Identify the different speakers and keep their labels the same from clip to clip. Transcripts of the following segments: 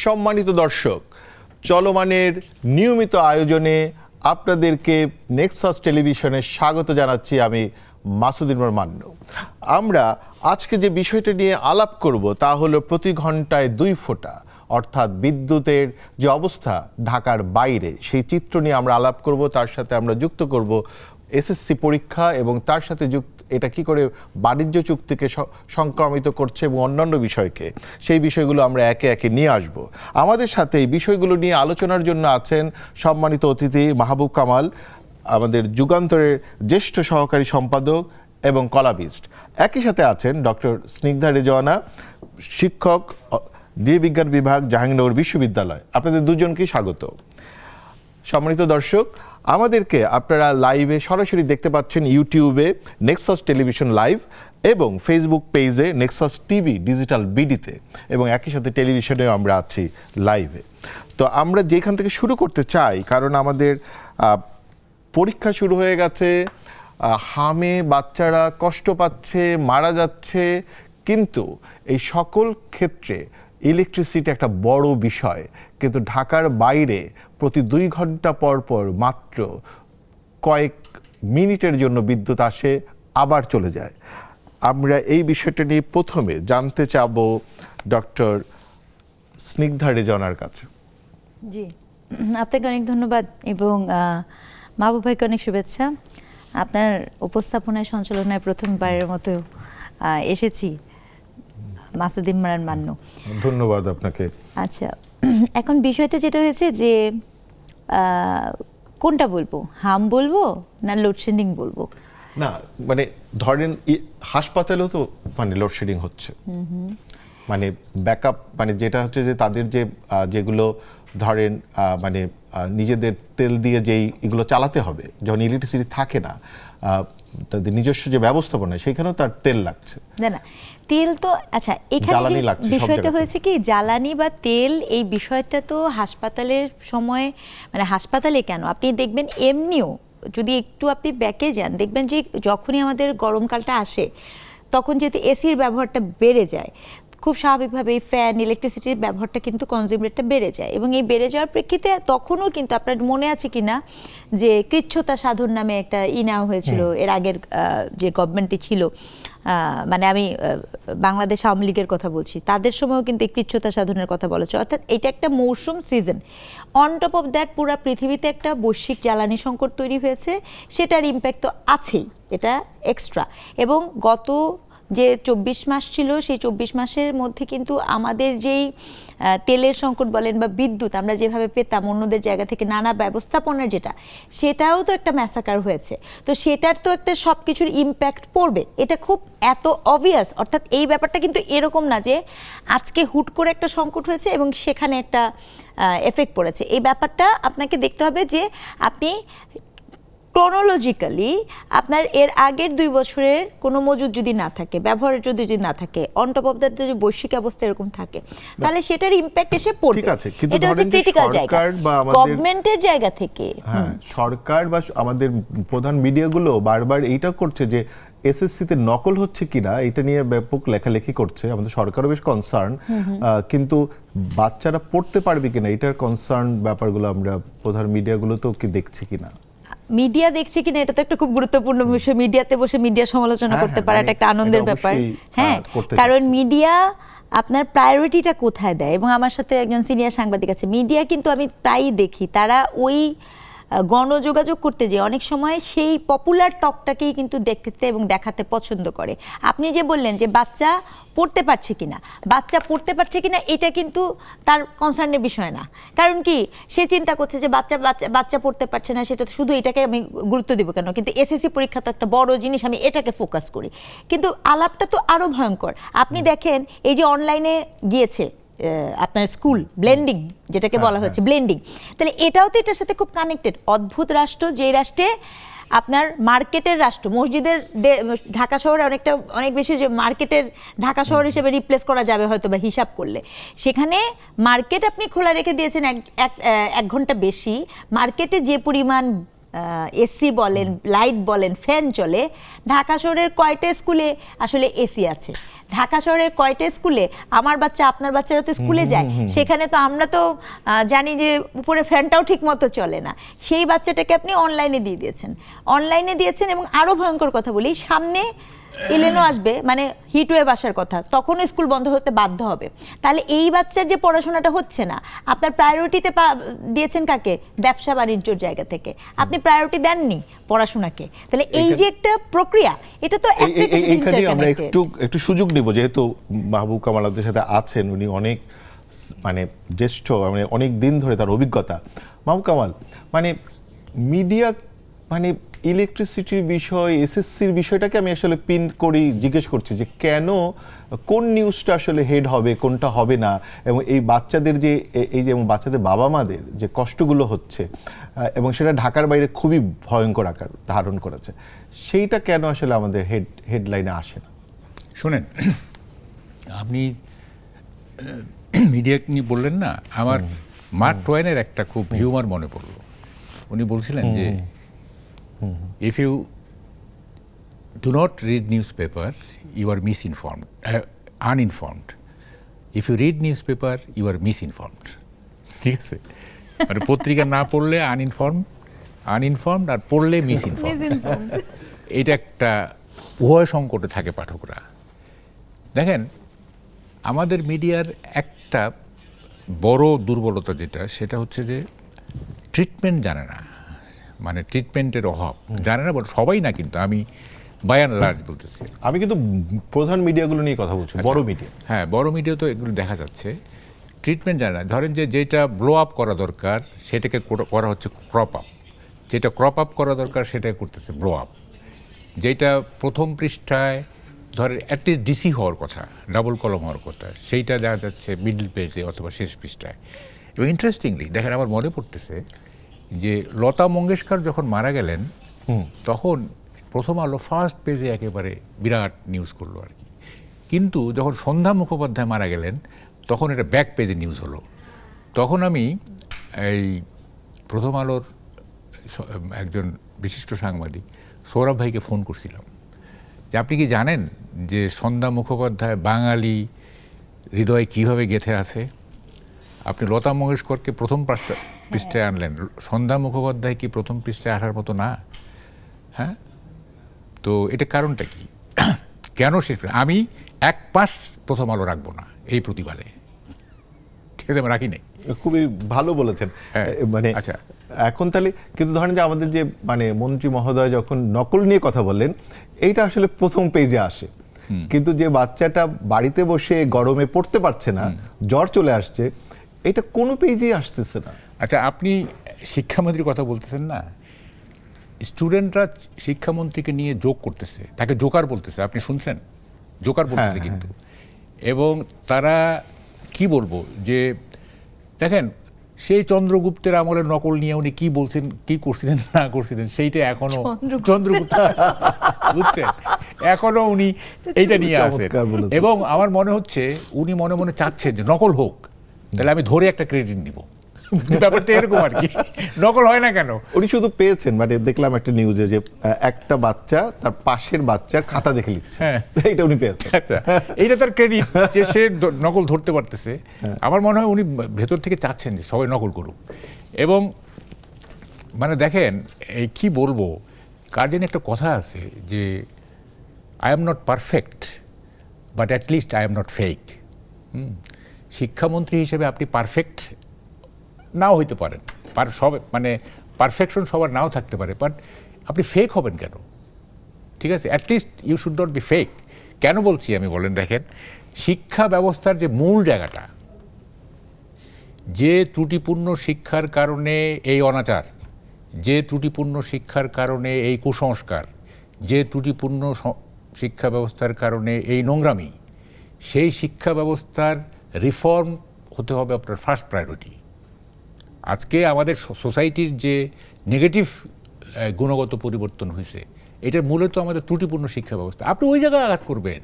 Speaker 1: সম্মানিত দর্শক, চলমানের নিয়মিত আয়োজনে আপনাদেরকে নেক্সাস টেলিভিশনে স্বাগত জানাচ্ছি। আমি মাসুদ মান্নু। আমরা আজকে যে বিষয়টা নিয়ে আলাপ করব তা হলো প্রতি ঘন্টায় 2 ফোঁটা, অর্থাৎ বিদ্যুতের যে অবস্থা ঢাকার বাইরে, সেই চিত্র নিয়ে আমরা আলাপ করব। তার সাথে আমরা যুক্ত করব এসএসসি পরীক্ষা এবং তার সাথে এটা কি করে বাণিজ্য চুক্তিকে সংক্রামিত করছে এবং অন্যান্য বিষয়কে, সেই বিষয়গুলো আমরা একে একে নিয়ে আসব। আমাদের সাথে এই বিষয়গুলো নিয়ে আলোচনার জন্য আছেন সম্মানিত অতিথি মাহবুব কামাল, আমাদের যুগান্তরের জ্যেষ্ঠ সহকারী সম্পাদক এবং কলামিস্ট। একই সাথে আছেন ডক্টর স্নিগ্ধা রেজওয়ানা, শিক্ষক, নৃবিজ্ঞান বিভাগ, জাহাঙ্গীরনগর বিশ্ববিদ্যালয়। আপনাদের দুজনকেই স্বাগত। সম্মানিত দর্শক, আমাদেরকে আপনারা লাইভে সরাসরি দেখতে পাচ্ছেন ইউটিউবে নেক্সাস টেলিভিশন লাইভ এবং ফেসবুক পেজে নেক্সাস টিভি ডিজিটাল বিডিতে, এবং একই সাথে টেলিভিশনেও আমরা আছি লাইভে। তো আমরা যেখান থেকে শুরু করতে চাই, কারণ আমাদের পরীক্ষা শুরু হয়ে গেছে, হামে বাচ্চারা কষ্ট পাচ্ছে, মারা যাচ্ছে, কিন্তু এই সকল ক্ষেত্রে ইলেকট্রিসিটি একটা বড় বিষয়। কিন্তু ঢাকার বাইরে প্রতি 2 ঘন্টা পর পর মাত্র কয়েক মিনিটের জন্য বিদ্যুৎ আসে, আবার চলে যায়। আমরা এই বিষয়টা নিয়ে প্রথমে জানতে চাব ডক্টর স্নিগ্ধা রেজওয়ানার কাছে।
Speaker 2: জি, আপনাকে অনেক ধন্যবাদ এবং মাহবুব ভাইকে অনেক শুভেচ্ছা। আপনার উপস্থাপনায় সঞ্চালনায় প্রথমবারের মতো এসেছি। মাসুদ মান্নু,
Speaker 1: ধন্যবাদ আপনাকে।
Speaker 2: আচ্ছা, এখন বিষয়টা যেটা হয়েছে যে কোনটা বলবো, হাম বলবো না লোডশেডিং বলবো?
Speaker 1: না, মানে ধরেন হাসপাতালেও তো মানে লোডশেডিং হচ্ছে, মানে ব্যাকআপ, মানে যেটা হচ্ছে যে তাদের যেগুলো ধরেন মানে নিজেদের তেল দিয়ে যেই এগুলো চালাতে হবে, যখন ইলেকট্রিসিটি থাকে না, তাদের নিজস্ব যে ব্যবস্থাপনা, সেখানেও তার তেল লাগছে।
Speaker 2: না তেল তো, আচ্ছা, এখানে বিষয়টা হয়েছে কি, জ্বালানি বা তেল, এই বিষয়টা তো হাসপাতালের সময়, মানে হাসপাতালে কেন, আপনি দেখবেন এমনিও যদি একটু আপনি ব্যাকে যান, দেখবেন যে যখনই আমাদের গরমকালটা আসে তখন যেহেতু এসির ব্যবহারটা বেড়ে যায়, খুব স্বাভাবিকভাবে এই ফ্যান, ইলেকট্রিসিটির ব্যবহারটা কিন্তু কনজিউম রেটটা বেড়ে যায়। এবং এই বেড়ে যাওয়ার প্রেক্ষিতে তখনও কিন্তু আপনার মনে আছে কিনা যে কৃচ্ছতা সাধন নামে একটা নেওয়া হয়েছিল এর আগের যে গভর্নমেন্টটি ছিল, মানে আমি বাংলাদেশ আওয়ামী লীগের কথা বলছি, তাদের সময়ও কিন্তু এই কৃচ্ছতা সাধনের কথা বলেছে। অর্থাৎ এটা একটা মৌসুম, season. On top of that পুরো পৃথিবীতে একটা বৈশ্বিক জ্বালানি সংকট তৈরি হয়েছে, সেটার ইম্প্যাক্ট তো আছেই, এটা এক্সট্রা। এবং গত যে 24 মাস ছিল, সেই 24 মাসের মধ্যে কিন্তু আমাদের যেই তেলের সংকট বলেন বা বিদ্যুৎ আমরা যেভাবে পেতাম অন্যদের জায়গা থেকে, নানা ব্যবস্থাপনার সেটাও তো একটা ম্যাসাকার হয়েছে। তো সেটার তো একটা সব কিছুর ইম্প্যাক্ট পড়বে, এটা খুব এত অবভিয়াস। অর্থাৎ এই ব্যাপারটা কিন্তু এরকম না যে আজকে হুট করে একটা সংকট হয়েছে এবং সেখানে একটা এফেক্ট পড়েছে। এই ব্যাপারটা আপনাকে দেখতে হবে যে আপনি ক্রোনোলজিক্যালি আপনার এর আগের 2 বছরের কোনো মজুদ যদি না থাকে, ব্যবহারের যদি না থাকে, অন টপ অফ দ্যাট যদি বৈশ্বিক অবস্থা এরকম থাকে, তাহলে সেটার ইম্প্যাক্ট এসে পড়বে।
Speaker 1: ঠিক আছে, কিন্তু
Speaker 2: এটা হচ্ছে ক্রিটিক্যাল জায়গা গভর্নমেন্টের জায়গা থেকে।
Speaker 1: হ্যাঁ, সরকার বা আমাদের প্রধান মিডিয়াগুলো বারবার এইটা করছে যে এসএসসিতে নকল হচ্ছে কিনা, এটা নিয়ে ব্যাপক লেখালেখি করছে। আমাদের সরকারও বেশ কনসার্ন, কিন্তু বাচ্চারা পড়তে পারবে কিনা এটার কনসার্ন ব্যাপারগুলো আমরা প্রধান মিডিয়াগুলো তো কি দেখছি কিনা,
Speaker 2: মিডিয়া দেখছে কিনা, এটা তো একটা খুব গুরুত্বপূর্ণ বিষয়। মিডিয়াতে বসে মিডিয়া সমালোচনা করতে পারাটা একটা আনন্দের ব্যাপার। হ্যাঁ, কারণ মিডিয়া আপনার প্রায়োরিটিটা কোথায় দেয়। এবং আমার সাথে একজন সিনিয়র সাংবাদিক আছে, মিডিয়া কিন্তু আমি প্রায়ই দেখি তারা ওই গণযোগাযোগ করতে যে অনেক সময় সেই পপুলার টকটাকেই কিন্তু দেখতে এবং দেখাতে পছন্দ করে। আপনি যে বললেন যে বাচ্চা পড়তে পারছে কিনা, এটা কিন্তু তার কনসার্নের বিষয় না। কারণ কি, সে চিন্তা করছে যে বাচ্চা পড়তে পারছে না, সেটা শুধু এটাকে আমি গুরুত্ব দিব কেন, কিন্তু এসএসসি পরীক্ষা তো একটা বড় জিনিস, আমি এটাকে ফোকাস করি। কিন্তু আলাপটা তো আরো ভয়ঙ্কর। আপনি দেখেন এই যে অনলাইনে গিয়েছে আপনার স্কুল ব্লেন্ডিং, যেটাকে বলা হচ্ছে ব্লেন্ডিং, তাহলে এটাও তো এটার সাথে খুব কানেক্টেড। অদ্ভুত রাষ্ট্র, যে রাষ্ট্রে আপনার মার্কেটের রাষ্ট্র, মসজিদের ঢাকা শহরে অনেক বেশি যে মার্কেটের ঢাকা শহর হিসেবে রিপ্লেস করা যাবে হয়তো বা হিসাব করলে, সেখানে মার্কেট আপনি খোলা রেখে দিয়েছেন 1 ঘন্টা বেশি। মার্কেটে যে পরিমাণ এসি বলেন, লাইট বলেন, ফ্যান চলে, ঢাকা শহরের কয়টা স্কুলে আসলে এসি আছে? ঢাকা শহরের কয়টা স্কুলে আমার বাচ্চা আপনার বাচ্চারা তো স্কুলে যায়, সেখানে তো আমরা তো জানি যে উপরে ফ্যানটাও ঠিক মতো চলে না। সেই বাচ্চাটাকে আপনি অনলাইনে অনলাইনে দিয়েছেন। এবং আরো ভয়ঙ্কর কথা বলি, সামনে ইলেনো আসবে, মানে হিট ওয়েভ আসার কথা, তখনও স্কুল বন্ধ হতে বাধ্য হবে। তাহলে এই বাচ্চার যে পড়াশোনাটা হচ্ছে না, আপনার প্রায়োরিটিতে দিয়েছেন কাকে? ব্যবসা বাণিজ্যর জায়গা থেকে আপনি প্রায়োরিটি দেননি পড়াশোনাকে। তাহলে এই যে একটা প্রক্রিয়া, এটা তো
Speaker 1: এইখানে আমরা একটু সুযোগ নিব, যেহেতু মাহবুব কামাল আমাদের সাথে আছেন, উনি অনেক মানে জ্যেষ্ঠ, মানে অনেক দিন ধরে তার অভিজ্ঞতা। মাহবুব কামাল, মানে মিডিয়া, মানে ইলেকট্রিসিটির বিষয়, এসএসসির বিষয়টাকে আমি আসলে পিন করি, জিজ্ঞেস করছি যে কেন, কোন নিউজটা আসলে হেড হবে, কোনটা হবে না, এবং এই বাচ্চাদের যে এই যে বাচ্চাদের বাবা মাদের যে কষ্টগুলো হচ্ছে, এবং সেটা ঢাকার বাইরে খুবই ভয়ঙ্কর আকার ধারণ করেছে, সেইটা কেন আসলে আমাদের হেডলাইনে আসে না?
Speaker 3: শোনেন, আপনি মিডিয়া নিয়ে বললেন না, আমার মার্ক টওয়েনের একটা খুব হিউমার মনে পড়লো। উনি বলছিলেন যে if you do not read newspaper, you are uninformed. If you read newspaper, you are misinformed. ঠিক আছে, মানে পত্রিকা না পড়লে আনইনফর্মড, আর পড়লে মিসইনফর্মড। এটা একটা উভয় সংকটে থাকে পাঠকরা। দেখেন, আমাদের মিডিয়ার একটা বড় দুর্বলতা যেটা, সেটা হচ্ছে যে ট্রিটমেন্ট জানে না, মানে ট্রিটমেন্টের অভাব জানে না, বলে সবাই না, কিন্তু আমি বাই অ্যান্ড লার্জ বলতেছি।
Speaker 1: আমি কিন্তু প্রধান মিডিয়াগুলো নিয়ে কথা বলছি, বড় মিডিয়া।
Speaker 3: হ্যাঁ, বড় মিডিয়া তো এগুলো দেখা যাচ্ছে, ট্রিটমেন্ট জানে না। ধরেন যে যেটা ব্লো আপ করা দরকার সেটাকে করা হচ্ছে ক্রপ আপ, যেটা ক্রপ আপ করা দরকার সেটাকে করতেছে ব্লো আপ। যেটা প্রথম পৃষ্ঠায় ধরেন অ্যাটলিস্ট ডিসি হওয়ার কথা, ডাবল কলম হওয়ার কথা, সেইটা দেখা যাচ্ছে মিডল পেজে অথবা শেষ পৃষ্ঠায়। এবং ইন্টারেস্টিংলি দেখেন, আমার মনে পড়তেছে যে লতা মঙ্গেশকর যখন মারা গেলেন, তখন প্রথম আলো ফার্স্ট পেজে একেবারে বিরাট নিউজ করলো আর কি। কিন্তু যখন সন্ধ্যা মুখোপাধ্যায় মারা গেলেন, তখন এটা ব্যাক পেজে নিউজ হলো। তখন আমি এই প্রথম আলোর একজন বিশিষ্ট সাংবাদিক সৌরভ ভাইকে ফোন করছিলাম যে আপনি কি জানেন যে সন্ধ্যা মুখোপাধ্যায় বাঙালি হৃদয়ে কীভাবে গেঁথে আছে? আপনি লতা মঙ্গেশকরকে প্রথম পৃষ্ঠায় আনলেন, সন্ধ্যা মুখোপাধ্যায় কি প্রথম পৃষ্ঠায় আসার মতো না? হ্যাঁ, তো এটা কারণটা কি? কেন শেষ? আমি এক মাস প্রথম আলো রাখবো না এই প্রতিবাদে, ঠিক আছে, আমি রাখি নাই।
Speaker 1: খুবই ভালো বলেছেন। মানে
Speaker 3: আচ্ছা,
Speaker 1: এখন তাহলে কিন্তু ধরেন যে আমাদের যে মানে মন্ত্রী মহোদয় যখন নকল নিয়ে কথা বললেন, এইটা আসলে প্রথম পেজে আসে, কিন্তু যে বাচ্চাটা বাড়িতে বসে গরমে পড়তে পারছে না, জ্বর চলে আসছে, এটা কোনো পেজেই আসতেছে না।
Speaker 3: আচ্ছা, আপনি শিক্ষামন্ত্রীর কথা বলতেছেন না, স্টুডেন্টরা শিক্ষামন্ত্রীকে নিয়ে জোক করতেছে, তাকে জোকার বলতেছে, আপনি শুনছেন? জোকার বলতেছে কিন্তু। এবং তারা কি বলবো, যে দেখেন সেই চন্দ্রগুপ্তের আমলের নকল নিয়ে উনি কি বলছেন, কি করছিলেন না করছিলেন, সেইটা এখনো চন্দ্রগুপ্ত বুঝছেন, এখনো উনি এইটা নিয়ে আসেন। এবং আমার মনে হচ্ছে উনি মনে মনে চাচ্ছেন যে নকল হোক, তাহলে আমি ধরে একটা ক্রেডিট নিব। ব্যাপারটা এরকম আর কি, নকল হয় না কেন?
Speaker 1: উনি শুধু পেয়েছেন, মানে দেখলাম একটা নিউজে যে একটা বাচ্চা তার পাশের বাচ্চার খাতা দেখে লিখছে, এইটা উনি পেয়েছেন।
Speaker 3: আচ্ছা, এইটা তার ক্রেডিট যে সে নকল ধরতে পারতেছে। আমার মনে হয় উনি ভেতর থেকে চাচ্ছেন যে সবাই নকল করুক। এবং মানে দেখেন, এই কি বলবো, কার যেন একটা কথা আছে যে I am not perfect but at least I am not fake. শিক্ষামন্ত্রী হিসেবে আপনি পারফেক্ট নাও হইতে পারেন, সব মানে পারফেকশন সবার নাও থাকতে পারে, বাট আপনি ফেক হবেন কেন? ঠিক আছে, at least you should not be fake. কেন বলছি আমি বলেন, দেখেন শিক্ষা ব্যবস্থার যে মূল জায়গাটা, যে ত্রুটিপূর্ণ শিক্ষার কারণে এই অনাচার, যে ত্রুটিপূর্ণ শিক্ষার কারণে এই কুসংস্কার, যে ত্রুটিপূর্ণ শিক্ষা ব্যবস্থার কারণে এই নোংরামি, সেই শিক্ষা ব্যবস্থার রিফর্ম হতে হবে আপনার ফার্স্ট প্রায়োরিটি। আজকে আমাদের সোসাইটির যে নেগেটিভ গুণগত পরিবর্তন হয়েছে, এটার মূলত আমাদের ত্রুটিপূর্ণ শিক্ষা ব্যবস্থা। আপনি ওই জায়গায় আঘাত করবেন,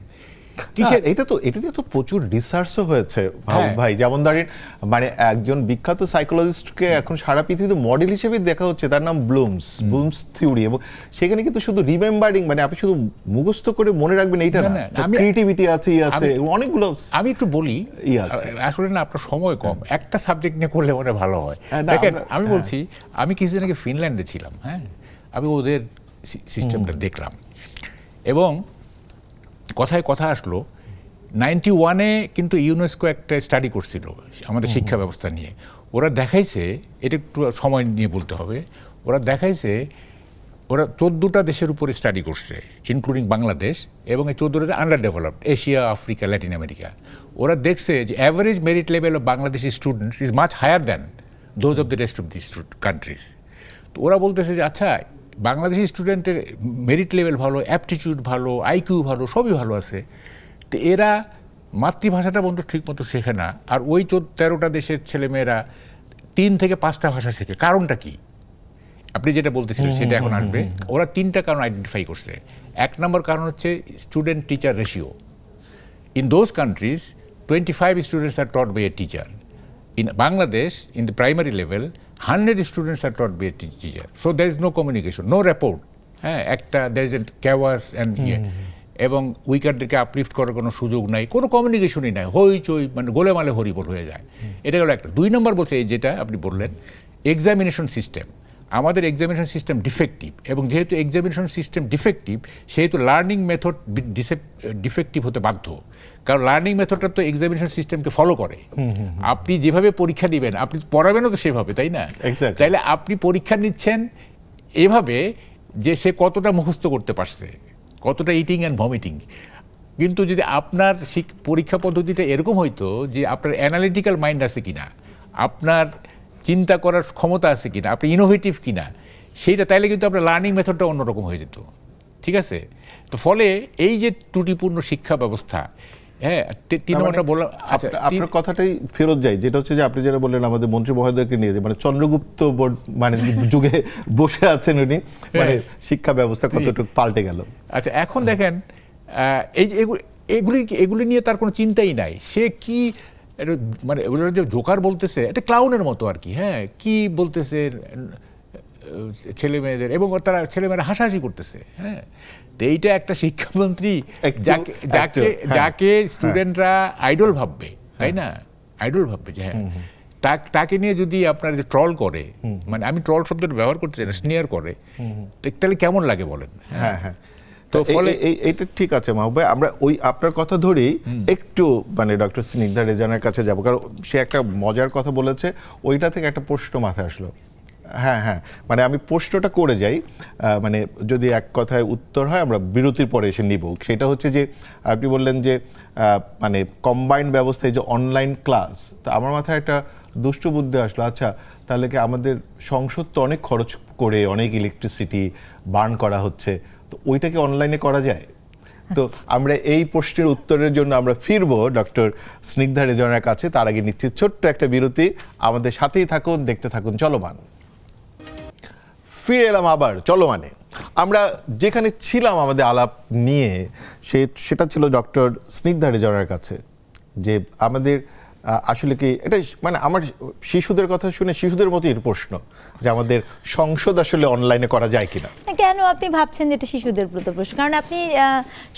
Speaker 1: এটা নিয়ে তো প্রচুর রিসার্চও হয়েছে
Speaker 3: হ্যাঁ।
Speaker 1: ভাই, যেমন ধরেন মানে একজন বিখ্যাত সাইকোলজিস্টকে এখন সারা পৃথিবীতে মডেল হিসেবে দেখা হচ্ছে, তার নাম ব্লুমস থিওরি, এবং সেখানে কিন্তু শুধু রিমেম্বারিং মানে আপনি শুধু মুখস্থ করে মনে রাখবেন এইটা না, ক্রিয়েটিভিটি আছে অনেকগুলো।
Speaker 3: আমি একটু বলি
Speaker 1: আছে।
Speaker 3: আসলে না আপনার সময় কম, একটা সাবজেক্ট নিয়ে করলে মনে ভালো হয়। দেখেন আমি বলছি, আমি কিছুদিন আগে ফিনল্যান্ডে ছিলাম, হ্যাঁ, আমি ওদের সিস্টেমটা দেখলাম, এবং কথায় কথা আসলো 91-এ কিন্তু ইউনেস্কো একটা স্টাডি করছিল আমাদের শিক্ষা ব্যবস্থা নিয়ে। ওরা দেখাইছে, এটা একটু সময় নিয়ে বলতে হবে, ওরা দেখাইছে ওরা 14টা দেশের উপরে স্টাডি করছে ইনক্লুডিং বাংলাদেশ, এবং এই 14টা under developed, Asia, Africa, Latin America. ওরা দেখছে যে average merit level of Bangladeshi students is much higher than those of the rest of this countries. তো ওরা বলতেছে যে আচ্ছা, বাংলাদেশি স্টুডেন্টের মেরিট লেভেল ভালো, অ্যাপটিটিউড ভালো, আইকিউ ভালো, সবই ভালো আছে, তো এরা মাতৃভাষাটা বন্ধু ঠিক মতো শেখে না, আর ওই 13টা দেশের ছেলেমেয়েরা 3 থেকে 5টা ভাষা শেখে। কারণটা কি? আপনি যেটা বলতেছিলেন সেটা এখন আসবে। ওরা 3টা কারণ আইডেন্টিফাই করছে। 1 নম্বর কারণ হচ্ছে student teacher ratio. In those countries 25 students are taught by a teacher. In Bangladesh, in the primary level 100 students are taught by a teacher. So there is no communication, no rapport. হ্যাঁ, একটা there is a chaos and এবং উইকারদেরকে uplift করার কোনো সুযোগ নাই, কোনো কমিউনিকেশনই নাই, হইচই, মানে গোলেমালে হরিবোল হয়ে যায়। এটা গেল একটা। 2 নম্বর বলছে এই যেটা আপনি বললেন, এক্সামিনেশন সিস্টেম। আমাদের এক্সামিনেশন সিস্টেম ডিফেক্টিভ, এবং যেহেতু এক্সামিনেশন সিস্টেম ডিফেক্টিভ সেহেতু লার্নিং মেথড ডিফেক্টিভ হতে বাধ্য, কারণ লার্নিং মেথডটা তো এক্সামিনেশন সিস্টেমকে ফলো করে। আপনি যেভাবে পরীক্ষা দিবেন, আপনি পড়াবেনও তো সেভাবে, তাই না? তাইলে আপনি পরীক্ষা নিচ্ছেন এভাবে যে সে কতটা মুখস্থ করতে পারছে, কতটা ইটিং অ্যান্ড ভমিটিং। কিন্তু যদি আপনার পরীক্ষা পদ্ধতিটা এরকম হইতো যে আপনার অ্যানালিটিক্যাল মাইন্ড আছে কিনা, আপনার চিন্তা করার ক্ষমতা আছে কিনা, আপনি ইনোভেটিভ কিনা, সেইটা, তাইলে কিন্তু আপনার লার্নিং মেথডটা অন্যরকম হয়ে যেত। ঠিক আছে? তো ফলে এই যে ত্রুটিপূর্ণ শিক্ষা ব্যবস্থা, হ্যাঁ, 3 নম্বরটা বললাম। আচ্ছা,
Speaker 1: আপনার কথাটাই ফেরত যাই, যেটা হচ্ছে যে আপনি যেটা বললেন আমাদের মন্ত্রী মহোদয়কে নিয়ে, যে মানে চন্দ্রগুপ্ত মানে যুগে বসে আছেন উনি, মানে শিক্ষা ব্যবস্থা কতটুকু পাল্টে গেল।
Speaker 3: আচ্ছা, এখন দেখেন এই যে এগুলি নিয়ে তার কোনো চিন্তাই নাই। সে কি মানে ওরা যে জোকার বলতেছে, এটা ক্লাউনের মতো আর কি। হ্যাঁ, কি বলতেছে ছেলে মেয়েদের, এবং তারা ছেলেমেয়েরা হাসাহাসি করতেছে। হ্যাঁ, তো এইটা একটা শিক্ষামন্ত্রী যাকে স্টুডেন্টরা আইডল ভাববে, তাই না? আইডল ভাববে যে হ্যাঁ, তাকে নিয়ে যদি আপনার যে ট্রল করে, মানে আমি ট্রল শব্দটা ব্যবহার করতে চাই না, স্নেয়ার করে, তাহলে কেমন লাগে বলেন?
Speaker 1: হ্যাঁ হ্যাঁ, তো ফলে এইটা ঠিক আছে মাহবুব ভাই, আমরা ওই আপনার কথা ধরেই একটু মানে ডক্টর স্নিগ্ধা রেজানের কাছে যাব, কারণ সে একটা মজার কথা বলেছে, ওইটা থেকে একটা প্রশ্ন মাথায় আসলো। হ্যাঁ হ্যাঁ, মানে আমি প্রশ্নটা করে যাই, মানে যদি এক কথায় উত্তর হয় আমরা বিরতির পরে এসে নিব। সেটা হচ্ছে যে আপনি বললেন যে মানে কম্বাইন্ড ব্যবস্থায় যে অনলাইন ক্লাস, তো আমার মাথায় একটা দুষ্ট বুদ্ধি আসলো, আচ্ছা তাহলে কি আমাদের সংসদ তো অনেক খরচ করে, অনেক ইলেকট্রিসিটি বার্ন করা হচ্ছে, তো ওইটা কি অনলাইনে করা যায়? তো আমরা এই প্রশ্নের উত্তরের জন্য আমরা ফিরবো ডক্টর স্নিগ্ধা রেজনের কাছে। তার আগে নিচ্ছি ছোট্ট একটা বিরতি, আমাদের সাথেই থাকুন, দেখতে থাকুন চলমান। ফিরে এলাম আবার চলমানে। আমরা যেখানে ছিলাম আমাদের আলাপ নিয়ে, সেটা ছিল ডক্টর স্নিগ্ধা রেজনের কাছে, যে আমাদের আসলে কি এটা মানে আমার শিশুদের কথা শুনে শিশুদের মতোই প্রশ্ন, যে আমাদের সংসদ আসলে অনলাইনে করা যায় কিনা।
Speaker 2: কেন আপনি ভাবছেন যে এটা শিশুদের প্রশ্ন? কারণ আপনি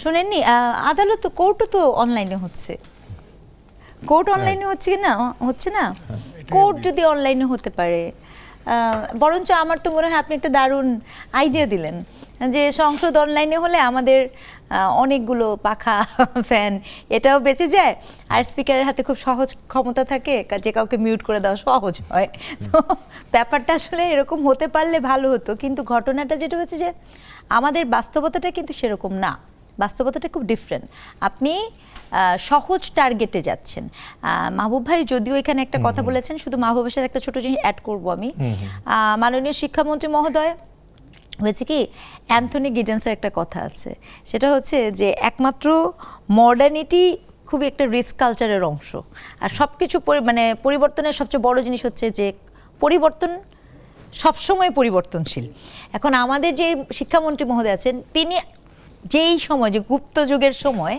Speaker 2: শোনেননি, আদালত, কোর্টও তো অনলাইনে হচ্ছে। কোর্ট অনলাইনে হচ্ছে না, হচ্ছে না? কোর্ট যদি অনলাইনে হতে পারে, বরঞ্চ আমার তো মনে হয় আপনি একটা দারুণ আইডিয়া দিলেন, যে সংসদ অনলাইনে হলে আমাদের অনেকগুলো পাখা ফ্যান এটাও বেঁচে যায়, আর স্পিকারের হাতে খুব সহজ ক্ষমতা থাকে, যে কাউকে মিউট করে দেওয়া সহজ হয়। তো ব্যাপারটা আসলে এরকম হতে পারলে ভালো হতো, কিন্তু ঘটনাটা যেটা হচ্ছে যে আমাদের বাস্তবতাটা কিন্তু সেরকম না, বাস্তবতাটা খুব ডিফারেন্ট। আপনি সহজ টার্গেটে যাচ্ছেন। মাহবুব ভাই যদিও এখানে একটা কথা বলেছেন, শুধু মাহবুবের সাথে একটা ছোট জিনিস অ্যাড করবো আমি। মাননীয় শিক্ষামন্ত্রী মহোদয়, হয়েছে কি, অ্যান্থনি গিডেন্সের একটা কথা আছে, সেটা হচ্ছে যে একমাত্র মডার্নিটি খুবই একটা রিস্ক কালচারের অংশ, আর সব কিছু মানে পরিবর্তনের সবচেয়ে বড় জিনিস হচ্ছে যে পরিবর্তন সবসময় পরিবর্তনশীল। এখন আমাদের যে শিক্ষামন্ত্রী মহোদয় আছেন, তিনি যেই সময়, যে গুপ্ত যুগের সময়,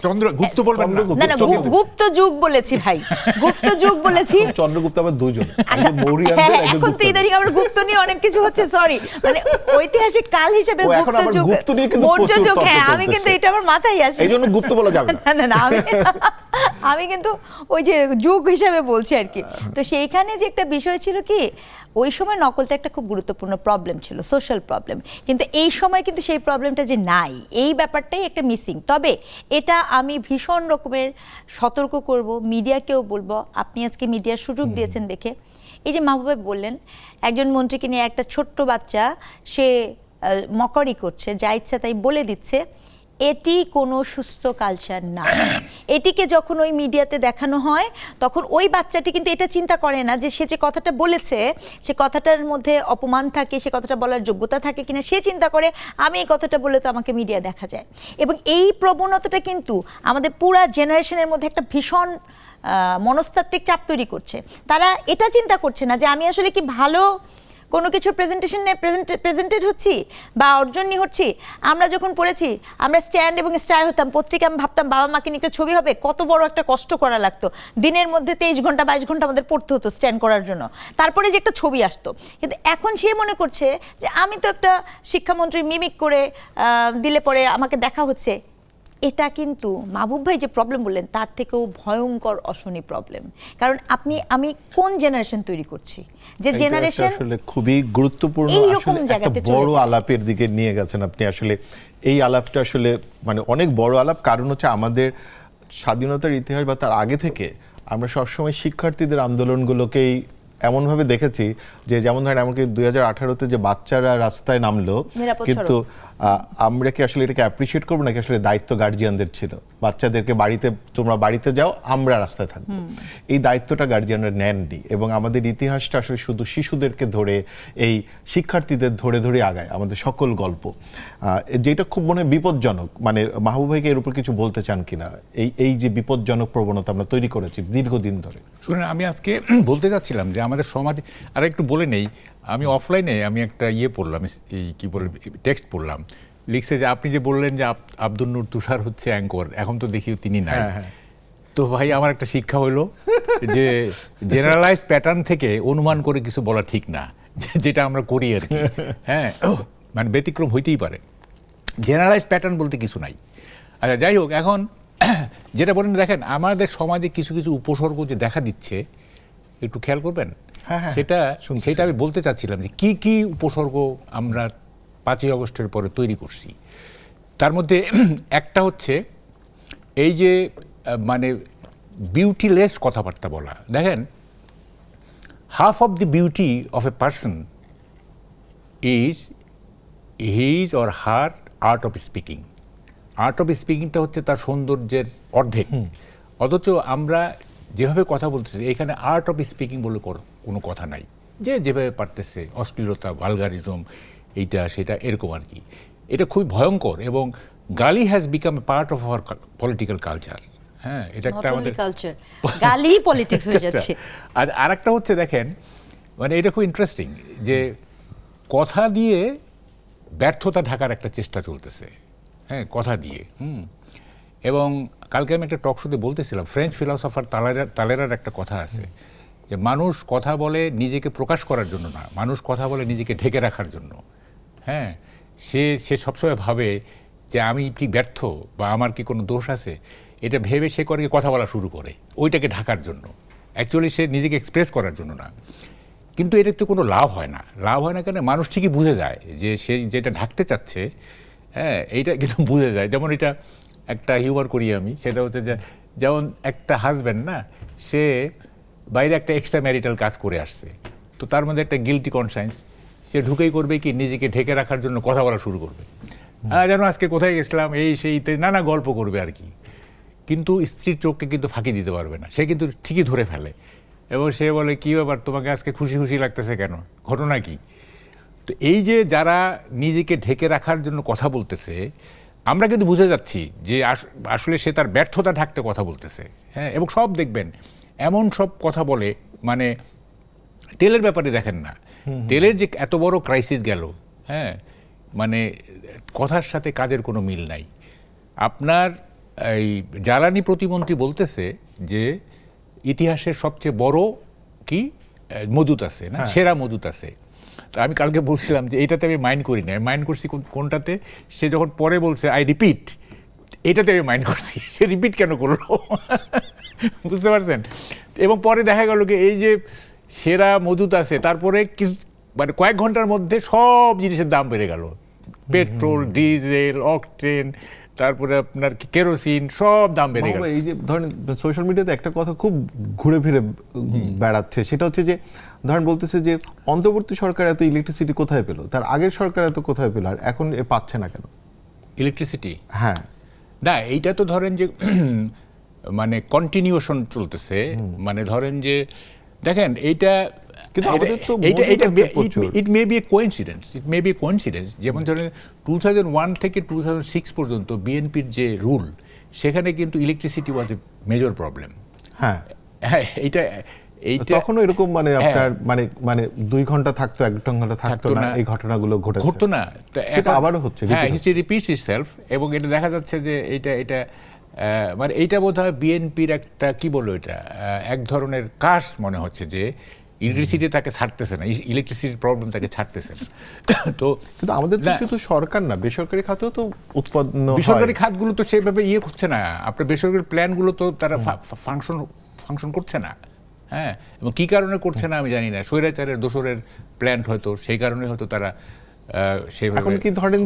Speaker 3: চন্দ্রগুপ্ত বলবেন না?
Speaker 2: না না, গুপ্ত যুগ বলেছি ভাই, গুপ্ত যুগ বলেছি।
Speaker 1: চন্দ্রগুপ্ত আবার দুজন,
Speaker 2: আচ্ছা,
Speaker 1: মৌরিয়ানদের
Speaker 2: হ্যাঁ,
Speaker 1: একজন
Speaker 2: এখন তো
Speaker 1: গুপ্ত।
Speaker 2: ইদানিং আমার গুপ্ত নিয়ে অনেক কিছু হচ্ছে, সরি, মানে ঐতিহাসিক কাল হিসেবে
Speaker 1: ও, এখন
Speaker 2: গুপ্ত
Speaker 1: আবার
Speaker 2: যুগ,
Speaker 1: গুপ্ত নিয়ে কিন্তু
Speaker 2: মৌর্য
Speaker 1: প্রচুর
Speaker 2: যুগ,
Speaker 1: তর্ক
Speaker 2: হ্যাঁ, আমি
Speaker 1: চলতেছে।
Speaker 2: কিন্তু এটা আমার মাথায় আছে,
Speaker 1: এই জন্য গুপ্ত বলা যাবে না।
Speaker 2: না না না, আমি কিন্তু ওই যে যুগ হিসাবে বলছি আর কি। তো সেইখানে যে একটা বিষয় ছিল কি, ওই সময় নকলটা একটা খুব গুরুত্বপূর্ণ প্রবলেম ছিল, সোশ্যাল প্রবলেম, কিন্তু এই সময় কিন্তু সেই প্রবলেমটা যে নাই, এই ব্যাপারটাই একটা মিসিং। তবে এটা আমি ভীষণ রকমের সতর্ক করব, মিডিয়াকেও বলবো, আপনি আজকে মিডিয়ার সুযোগ দিয়েছেন দেখে। এই যে মাহবুব বললেন, একজন মন্ত্রীকে নিয়ে একটা ছোট্ট বাচ্চা সে মকরি করছে, যা ইচ্ছা তাই বলে দিচ্ছে, এটি কোনো সুস্থ কালচার না। এটিকে যখন ওই মিডিয়াতে দেখানো হয়, তখন ওই বাচ্চাটি কিন্তু এটা চিন্তা করে না যে সে যে কথাটা বলেছে, সে কথাটার মধ্যে অপমান থাকে, সে কথাটা বলার যোগ্যতা থাকে কিনা, সে চিন্তা করে আমি এই কথাটা বলে তো আমাকে মিডিয়া দেখা যায়। এবং এই প্রবণতাটা কিন্তু আমাদের পুরা জেনারেশনের মধ্যে একটা ভীষণ মনস্তাত্ত্বিক চাপ তৈরি করছে। তারা এটা চিন্তা করছে না যে আমি আসলে কি ভালো কোনো কিছু প্রেজেন্টেড হচ্ছি বা অর্জন নিয়ে হচ্ছি। আমরা যখন পড়েছি, আমরা স্ট্যান্ড এবং স্টার হতাম, পত্রিকা আমি ভাবতাম বাবা মাকে নিয়ে একটা ছবি হবে, কত বড় একটা কষ্ট করা লাগতো, দিনের মধ্যে 23 ঘন্টা 22 ঘন্টা আমাদের পড়তে হতো স্ট্যান্ড করার জন্য, তারপরে যে একটা ছবি আসতো। কিন্তু এখন সে মনে করছে যে আমি তো একটা শিক্ষামন্ত্রী, মিমিক করে দিলে পরে আমাকে দেখা হচ্ছে। এটা কিন্তু মাহবুব ভাই যে প্রবলেম বললেন, তার থেকেও ভয়ঙ্কর অশনি প্রবলেম। কারণ আমি কোন জেনারেশন তৈরি করছি, যে জেনারেশন
Speaker 1: আসলে খুবই গুরুত্বপূর্ণ,
Speaker 2: এইরকম
Speaker 1: আসলে
Speaker 2: জায়গাতে
Speaker 1: একটা
Speaker 2: চলে
Speaker 1: বড়
Speaker 2: যায়।
Speaker 1: আলাপের দিকে নিয়ে গেছেন আপনি। আসলে এই আলাপটা আসলে মানে অনেক বড় আলাপ, কারণ হচ্ছে আমাদের স্বাধীনতার ইতিহাস বা তার আগে থেকে আমরা সবসময় শিক্ষার্থীদের আন্দোলনগুলোকেই এমনভাবে দেখেছি যে, যেমন ধরেন এমনকি 2018-তে যে বাচ্চারা রাস্তায় নামলো,
Speaker 2: নিরাপদ
Speaker 1: কিন্তু আমরা কি আসলে এটাকে অ্যাপ্রিসিয়েট করবো নাকি আসলে দায়িত্ব গার্জিয়ানদের ছিল, বাচ্চাদেরকে বাড়িতে, তোমরা বাড়িতে যাও, আমরা রাস্তায় থাকবো। এই দায়িত্বটা গার্জিয়ানরা নেননি, এবং আমাদের ইতিহাসটা আসলে শুধু শিশুদেরকে ধরে, এই শিক্ষার্থীদের ধরে ধরে আগায় আমাদের সকল গল্প, যেটা খুব মনে হয় বিপজ্জনক। মানে মাহবুব ভাইকে এর উপর কিছু বলতে চান কিনা, এই যে বিপজ্জনক প্রবণতা আমরা তৈরি করেছি দীর্ঘদিন ধরে।
Speaker 3: শুনুন, আমি আজকে বলতে চাচ্ছিলাম যে আমাদের সমাজে, আর একটু বলে নেই, আমি অফলাইনে আমি একটা পড়লাম, এই কি বলে টেক্সট পড়লাম, লিখছে যে আপনি যে বললেন যে আব্দুল নূর তুষার হচ্ছে অ্যাঙ্কর, এখন তো দেখি তিনি নাই। তো ভাই, আমার একটা শিক্ষা হলো যে জেনারেলাইজ প্যাটার্ন থেকে অনুমান করে কিছু বলা ঠিক না, যেটা আমরা করি আর কি। হ্যাঁ, মানে ব্যতিক্রম হইতেই পারে, জেনারেলাইজ প্যাটার্ন বলতে কিছু নাই। আচ্ছা, যাই হোক, এখন যেটা বলেন, দেখেন আমাদের সমাজে কিছু কিছু উপসর্গ যে দেখা দিচ্ছে, একটু খেয়াল করবেন। সেটা আমি বলতে চাচ্ছিলাম যে কি কি উপসর্গ আমরা 5ই আগস্টের পরে তৈরি করছি। তার মধ্যে একটা হচ্ছে এই যে মানে বিউটিলেস কথাবার্তা বলা। দেখেন, half of the beauty of a person is his or her art of speaking. Art of স্পিকিংটা হচ্ছে তার সৌন্দর্যের অর্ধেক। অথচ আমরা যেভাবে কথা বলতেছি, এখানে আর্ট অফ স্পিকিং বলে কোনো কথা নাই, যে যেভাবে পারতেছে অশ্লীলতা, ভালগারিজম, এইটা সেটা এরকম আর কি। এটা খুবই ভয়ঙ্কর, এবং গালি has become a part of our political culture. হ্যাঁ, এটা একটা আমাদের
Speaker 2: কালচার, গালি পলিটিক্স হয়ে যাচ্ছে।
Speaker 3: আর একটা হচ্ছে, দেখেন, মানে এটা খুব ইন্টারেস্টিং যে কথা দিয়ে ব্যর্থতা ঢাকার একটা চেষ্টা চলতেছে। হ্যাঁ, কথা দিয়ে। এবং কালকে আমি একটা টক শোতে বলতেছিলাম, ফ্রেঞ্চ ফিলসফার তালেরার একটা কথা আছে যে মানুষ কথা বলে নিজেকে প্রকাশ করার জন্য না, মানুষ কথা বলে নিজেকে ঢেকে রাখার জন্য। হ্যাঁ, সে সবসময় ভাবে যে আমি কি ব্যর্থ বা আমার কি কোনো দোষ আছে, এটা ভেবে সে করে কথা বলা শুরু করে ওইটাকে ঢাকার জন্য। অ্যাকচুয়ালি সে নিজেকে এক্সপ্রেস করার জন্য না। কিন্তু এটাতে কোনো লাভ হয় না। লাভ হয় না কেন? মানুষ ঠিকই বুঝে যায় যে সে যেটা ঢাকতে চাচ্ছে, হ্যাঁ, এইটা কিন্তু বুঝে যায়। যেমন এটা একটা হিউমার করি আমি, সেটা হচ্ছে যে যেমন একটা হাজব্যান্ড না, সে বাইরে একটা এক্সট্রা ম্যারিটাল কাজ করে আসছে, তো তার মধ্যে একটা গিলটি কনসায়েন্স, সে ঢুকেই করবে কি, নিজেকে ঢেকে রাখার জন্য কথা বলা শুরু করবে। যেন আজকে কোথায় গেছিলাম, এই সেইতে নানা গল্প করবে আর কি। কিন্তু স্ত্রীর চোখকে কিন্তু ফাঁকি দিতে পারবে না, সে কিন্তু ঠিকই ধরে ফেলে, এবং সে বলে কি ব্যাপার, তোমাকে আজকে খুশি খুশি লাগতেছে কেন, ঘটনা কি? তো এই যে যারা নিজেকে ঢেকে রাখার জন্য কথা বলতেছে, আমরা কিন্তু বুঝে যাচ্ছি যে আসলে সে তার ব্যর্থতা ঢাকতে কথা বলতেছে। হ্যাঁ, এবং সব দেখবেন এমন সব কথা বলে, মানে তেলের ব্যাপারে দেখেন না, তেলের যে এত বড় ক্রাইসিস গেল, হ্যাঁ, মানে কথার সাথে কাজের কোনো মিল নাই। আপনার এই জ্বালানি প্রতিমন্ত্রী বলতেছে যে ইতিহাসের সবচেয়ে বড় কি মজুত আছে না, সেরা মজুত আছে। তো আমি কালকে বলছিলাম যে এইটাতে আমি মাইন্ড করি না, মাইন্ড করছি কোনটাতে, সে যখন পরে বলছে আই রিপিট, এটাতে আমি মাইন্ড করছি, সে রিপিট কেন করলো বুঝতে পারছেন। এবং পরে দেখা গেল কি এই যে সেরা মজুত আছে, তারপরে কিছু মানে কয়েক ঘন্টার মধ্যে সব জিনিসের দাম বেড়ে গেল, পেট্রোল, ডিজেল, অকটেন, তারপরে আপনার কেরোসিন, সব দাম বেড়ে গেল।
Speaker 1: এই যে ধরেন সোশ্যাল মিডিয়াতে একটা কথা খুব ঘুরে ফিরে বেড়াচ্ছে, সেটা হচ্ছে যে ধরেন বলতেছে যে অন্তর্বর্তী সরকার এত ইলেকট্রিসিটি কোথায় পেলো, তার আগের সরকার এত কোথায় পেলো, আর এখন পাচ্ছে না কেন
Speaker 3: ইলেকট্রিসিটি?
Speaker 1: হ্যাঁ
Speaker 3: না, এইটা তো ধরেন যে মানে কন্টিনিউশন চলতেছে, মানে ধরেন যে দেখেন এইটা
Speaker 1: কিন্তু আমাদের তো মজুত আছে প্রচুর।
Speaker 3: ইট মে বি এ কোইন্সিডেন্স, যেমন ধরেন 2001 থেকে 2006 পর্যন্ত বিএনপির যে রুল, সেখানে কিন্তু electricity was a major problem.
Speaker 1: হ্যাঁ
Speaker 3: এইটা
Speaker 1: তখনও এরকম মানে আপনার মানে 2 ঘন্টা থাকতো, 1 ঘন্টা থাকতো না, এই ঘটনাগুলো ঘটতো
Speaker 3: না,
Speaker 1: সেটা আবারও হচ্ছে।
Speaker 3: হ্যাঁ, হিস্ট্রি রিপিটস ইটসেলফ। এবং এটা দেখা যাচ্ছে যে এটা মানে এইটা বোধহয় বিএনপির একটা কি বলবো, এটা এক ধরনের কাজ মনে হচ্ছে যে ইলেকট্রিসিটি তাকে ছাড়তেছে না, ইলেকট্রিসিটির প্রবলেম তাকে ছাড়তেছে না। তো
Speaker 1: কিন্তু আমাদের তো শুধু সরকার না, বেসরকারি খাতেও তো উৎপন্ন হয়।
Speaker 3: বেসরকারি খাতগুলো তো সেভাবে করছে না, আপনার বেসরকারি প্ল্যানগুলো তো তারা ফাংশন করছে না। হ্যাঁ, এবং কী কারণে করছে না আমি জানি না, স্বৈরাচারের দোসরের প্ল্যান্ট হয়তো, সেই কারণে হয়তো তারা
Speaker 1: এখন কি ধরেন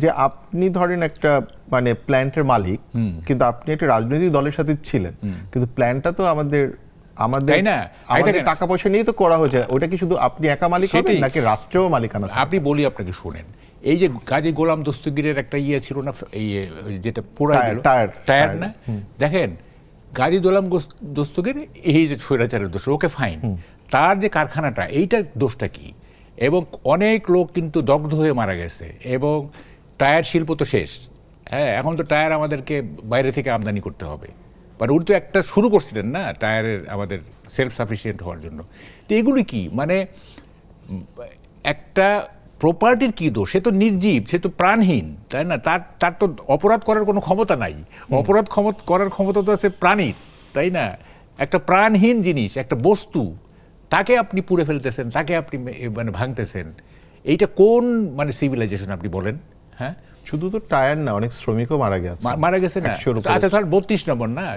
Speaker 1: যে আপনি ধরেন একটা মানে প্ল্যান্টের মালিক, কিন্তু আপনি একটা রাজনৈতিক দলের সাথে ছিলেন, কিন্তু প্ল্যানটা তো আমাদের টাকা পয়সা নিয়ে তো করা হয়েছে, ওটা কি শুধু আপনি একা মালিক হবেন নাকি রাষ্ট্রও মালিকানা?
Speaker 3: আপনি বলি আপনাকে শুনেন, এই যে কাজী গোলাম দস্তগীরের একটা ছিল না, এই যেটা পোড়া গেল টায়ার না, দেখেন গাজী গোলাম দস্তগীর এই যে স্বৈরাচারের দোষ, ওকে ফাইন, তার যে কারখানাটা, এইটার দোষটা কি? এবং অনেক লোক কিন্তু দগ্ধ হয়ে মারা গেছে, এবং টায়ার শিল্প তো শেষ। হ্যাঁ, এখন তো টায়ার আমাদেরকে বাইরে থেকে আমদানি করতে হবে, মানে উনি তো একটা শুরু করছিলেন না টায়ারের আমাদের সেলফ সাফিসিয়েন্ট হওয়ার জন্য। তো এগুলি কি মানে একটা প্রপার্টির কী দোষ? সে তো নির্জীব, সে তো প্রাণহীন, তাই না? তার তো অপরাধ করার কোনো ক্ষমতা নাই, অপরাধ করার ক্ষমতা তো আছে প্রাণীর, তাই না? একটা প্রাণহীন জিনিস, একটা বস্তু, তাকে আপনি পুড়ে ফেলতেছেন, তাকে আপনি মানে ভাঙতেছেন, এইটা কোন মানে সিভিলাইজেশন আপনি বলেন? হ্যাঁ,
Speaker 1: শুধু তো টায়ার না, অনেক শ্রমিকও মারা গেছে
Speaker 3: না। আচ্ছা, ধর 32 নম্বর না,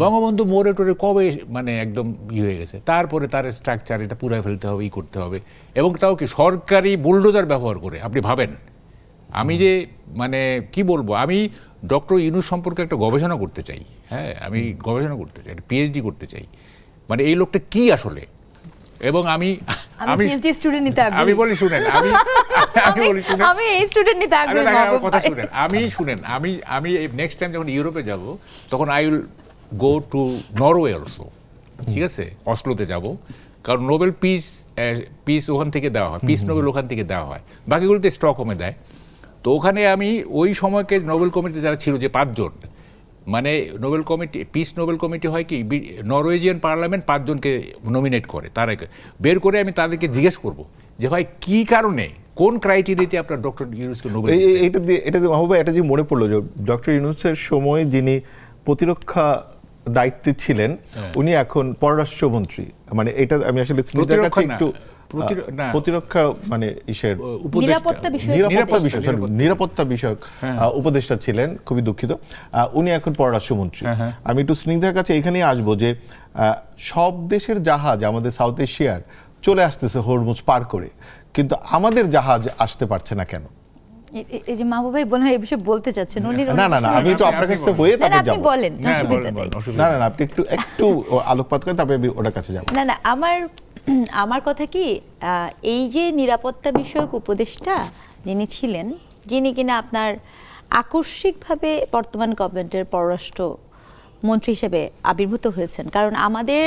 Speaker 3: বঙ্গবন্ধু মোড়ে টোরে কবে মানে একদম হয়ে গেছে, তারপরে তার স্ট্রাকচার এটা পুরাই ফেলতে হবে, করতে হবে, এবং তাও কি সরকারি বুলডোজার ব্যবহার করে। আপনি ভাবেন, আমি যে মানে কি বলবো, আমি ডক্টর ইউনূস সম্পর্কে একটা গবেষণা করতে চাই। হ্যাঁ, আমি গবেষণা করতে চাই, একটা পিএইচডি করতে চাই, মানে এই লোকটা কি আসলে। এবং আমি বলি শুনেন, আমি নেক্সট টাইম যখন ইউরোপে যাব, তখন I will go to Norway also, ঠিক আছে? অসলোতে যাব, কারণ নোবেল পিস ওখান থেকে দেওয়া হয়, পিস নোবেল ওখান থেকে দেওয়া হয়, বাকিগুলোতে স্টকহোমে দেয়। তো ওখানে আমি ওই সময়কে নোবেল কমিটি যারা ছিল, যে 5 জন, মানে Nobel committee, piece Nobel committee হয় কি, নরওয়েজিয়ান পার্লামেন্ট 5 জনকে নমিনেট করে, তারা বের করে আমি তাদেরকে জিজ্ঞেস করব যে ভাই কি কারণে, কোন ক্রাইটেরিয়াতে আপনার ডক্টর ইউনূসকে নোবেল?
Speaker 1: এটা যে মনে পড়লো যে ডক্টর ইউনূসের সময় যিনি প্রতিরক্ষা দায়িত্বে ছিলেন, উনি এখন পররাষ্ট্রমন্ত্রী। মানে এটা আমি আসলে স্নিগ্ধার কাছে একটু প্রতিরক্ষা মানে নিরাপত্তা বিষয়ক উপদেষ্টা ছিলেন, খুবই দুঃখিত, উনি এখন পররাষ্ট্রমন্ত্রী। আমি একটু স্নিগ্ধার কাছে এখানেই আসবো যে সব দেশের জাহাজ আমাদের সাউথ এশিয়ার চলে আসতেছে হরমুজ পার করে, কিন্তু আমাদের জাহাজ আসতে পারছে না কেন?
Speaker 2: এই যে মাহবুব ভাই বলেন এই বিষয়ে বলতে চাচ্ছেন,
Speaker 1: না আমি তো আপনার কাছে হয়ে তারপর যাব।
Speaker 2: বলেন,
Speaker 1: না আপনি একটু আলোকপাত করেন, তারপরে আমি ওটার কাছে যাব।
Speaker 2: না আমার কথা কি, এই যে নিরাপত্তা বিষয়ক উপদেষ্টা যিনি ছিলেন, যিনি কিনা আপনার আকস্মিকভাবে বর্তমান গভর্নমেন্টের পররাষ্ট্র মন্ত্রী হিসেবে আবির্ভূত হয়েছেন, কারণ আমাদের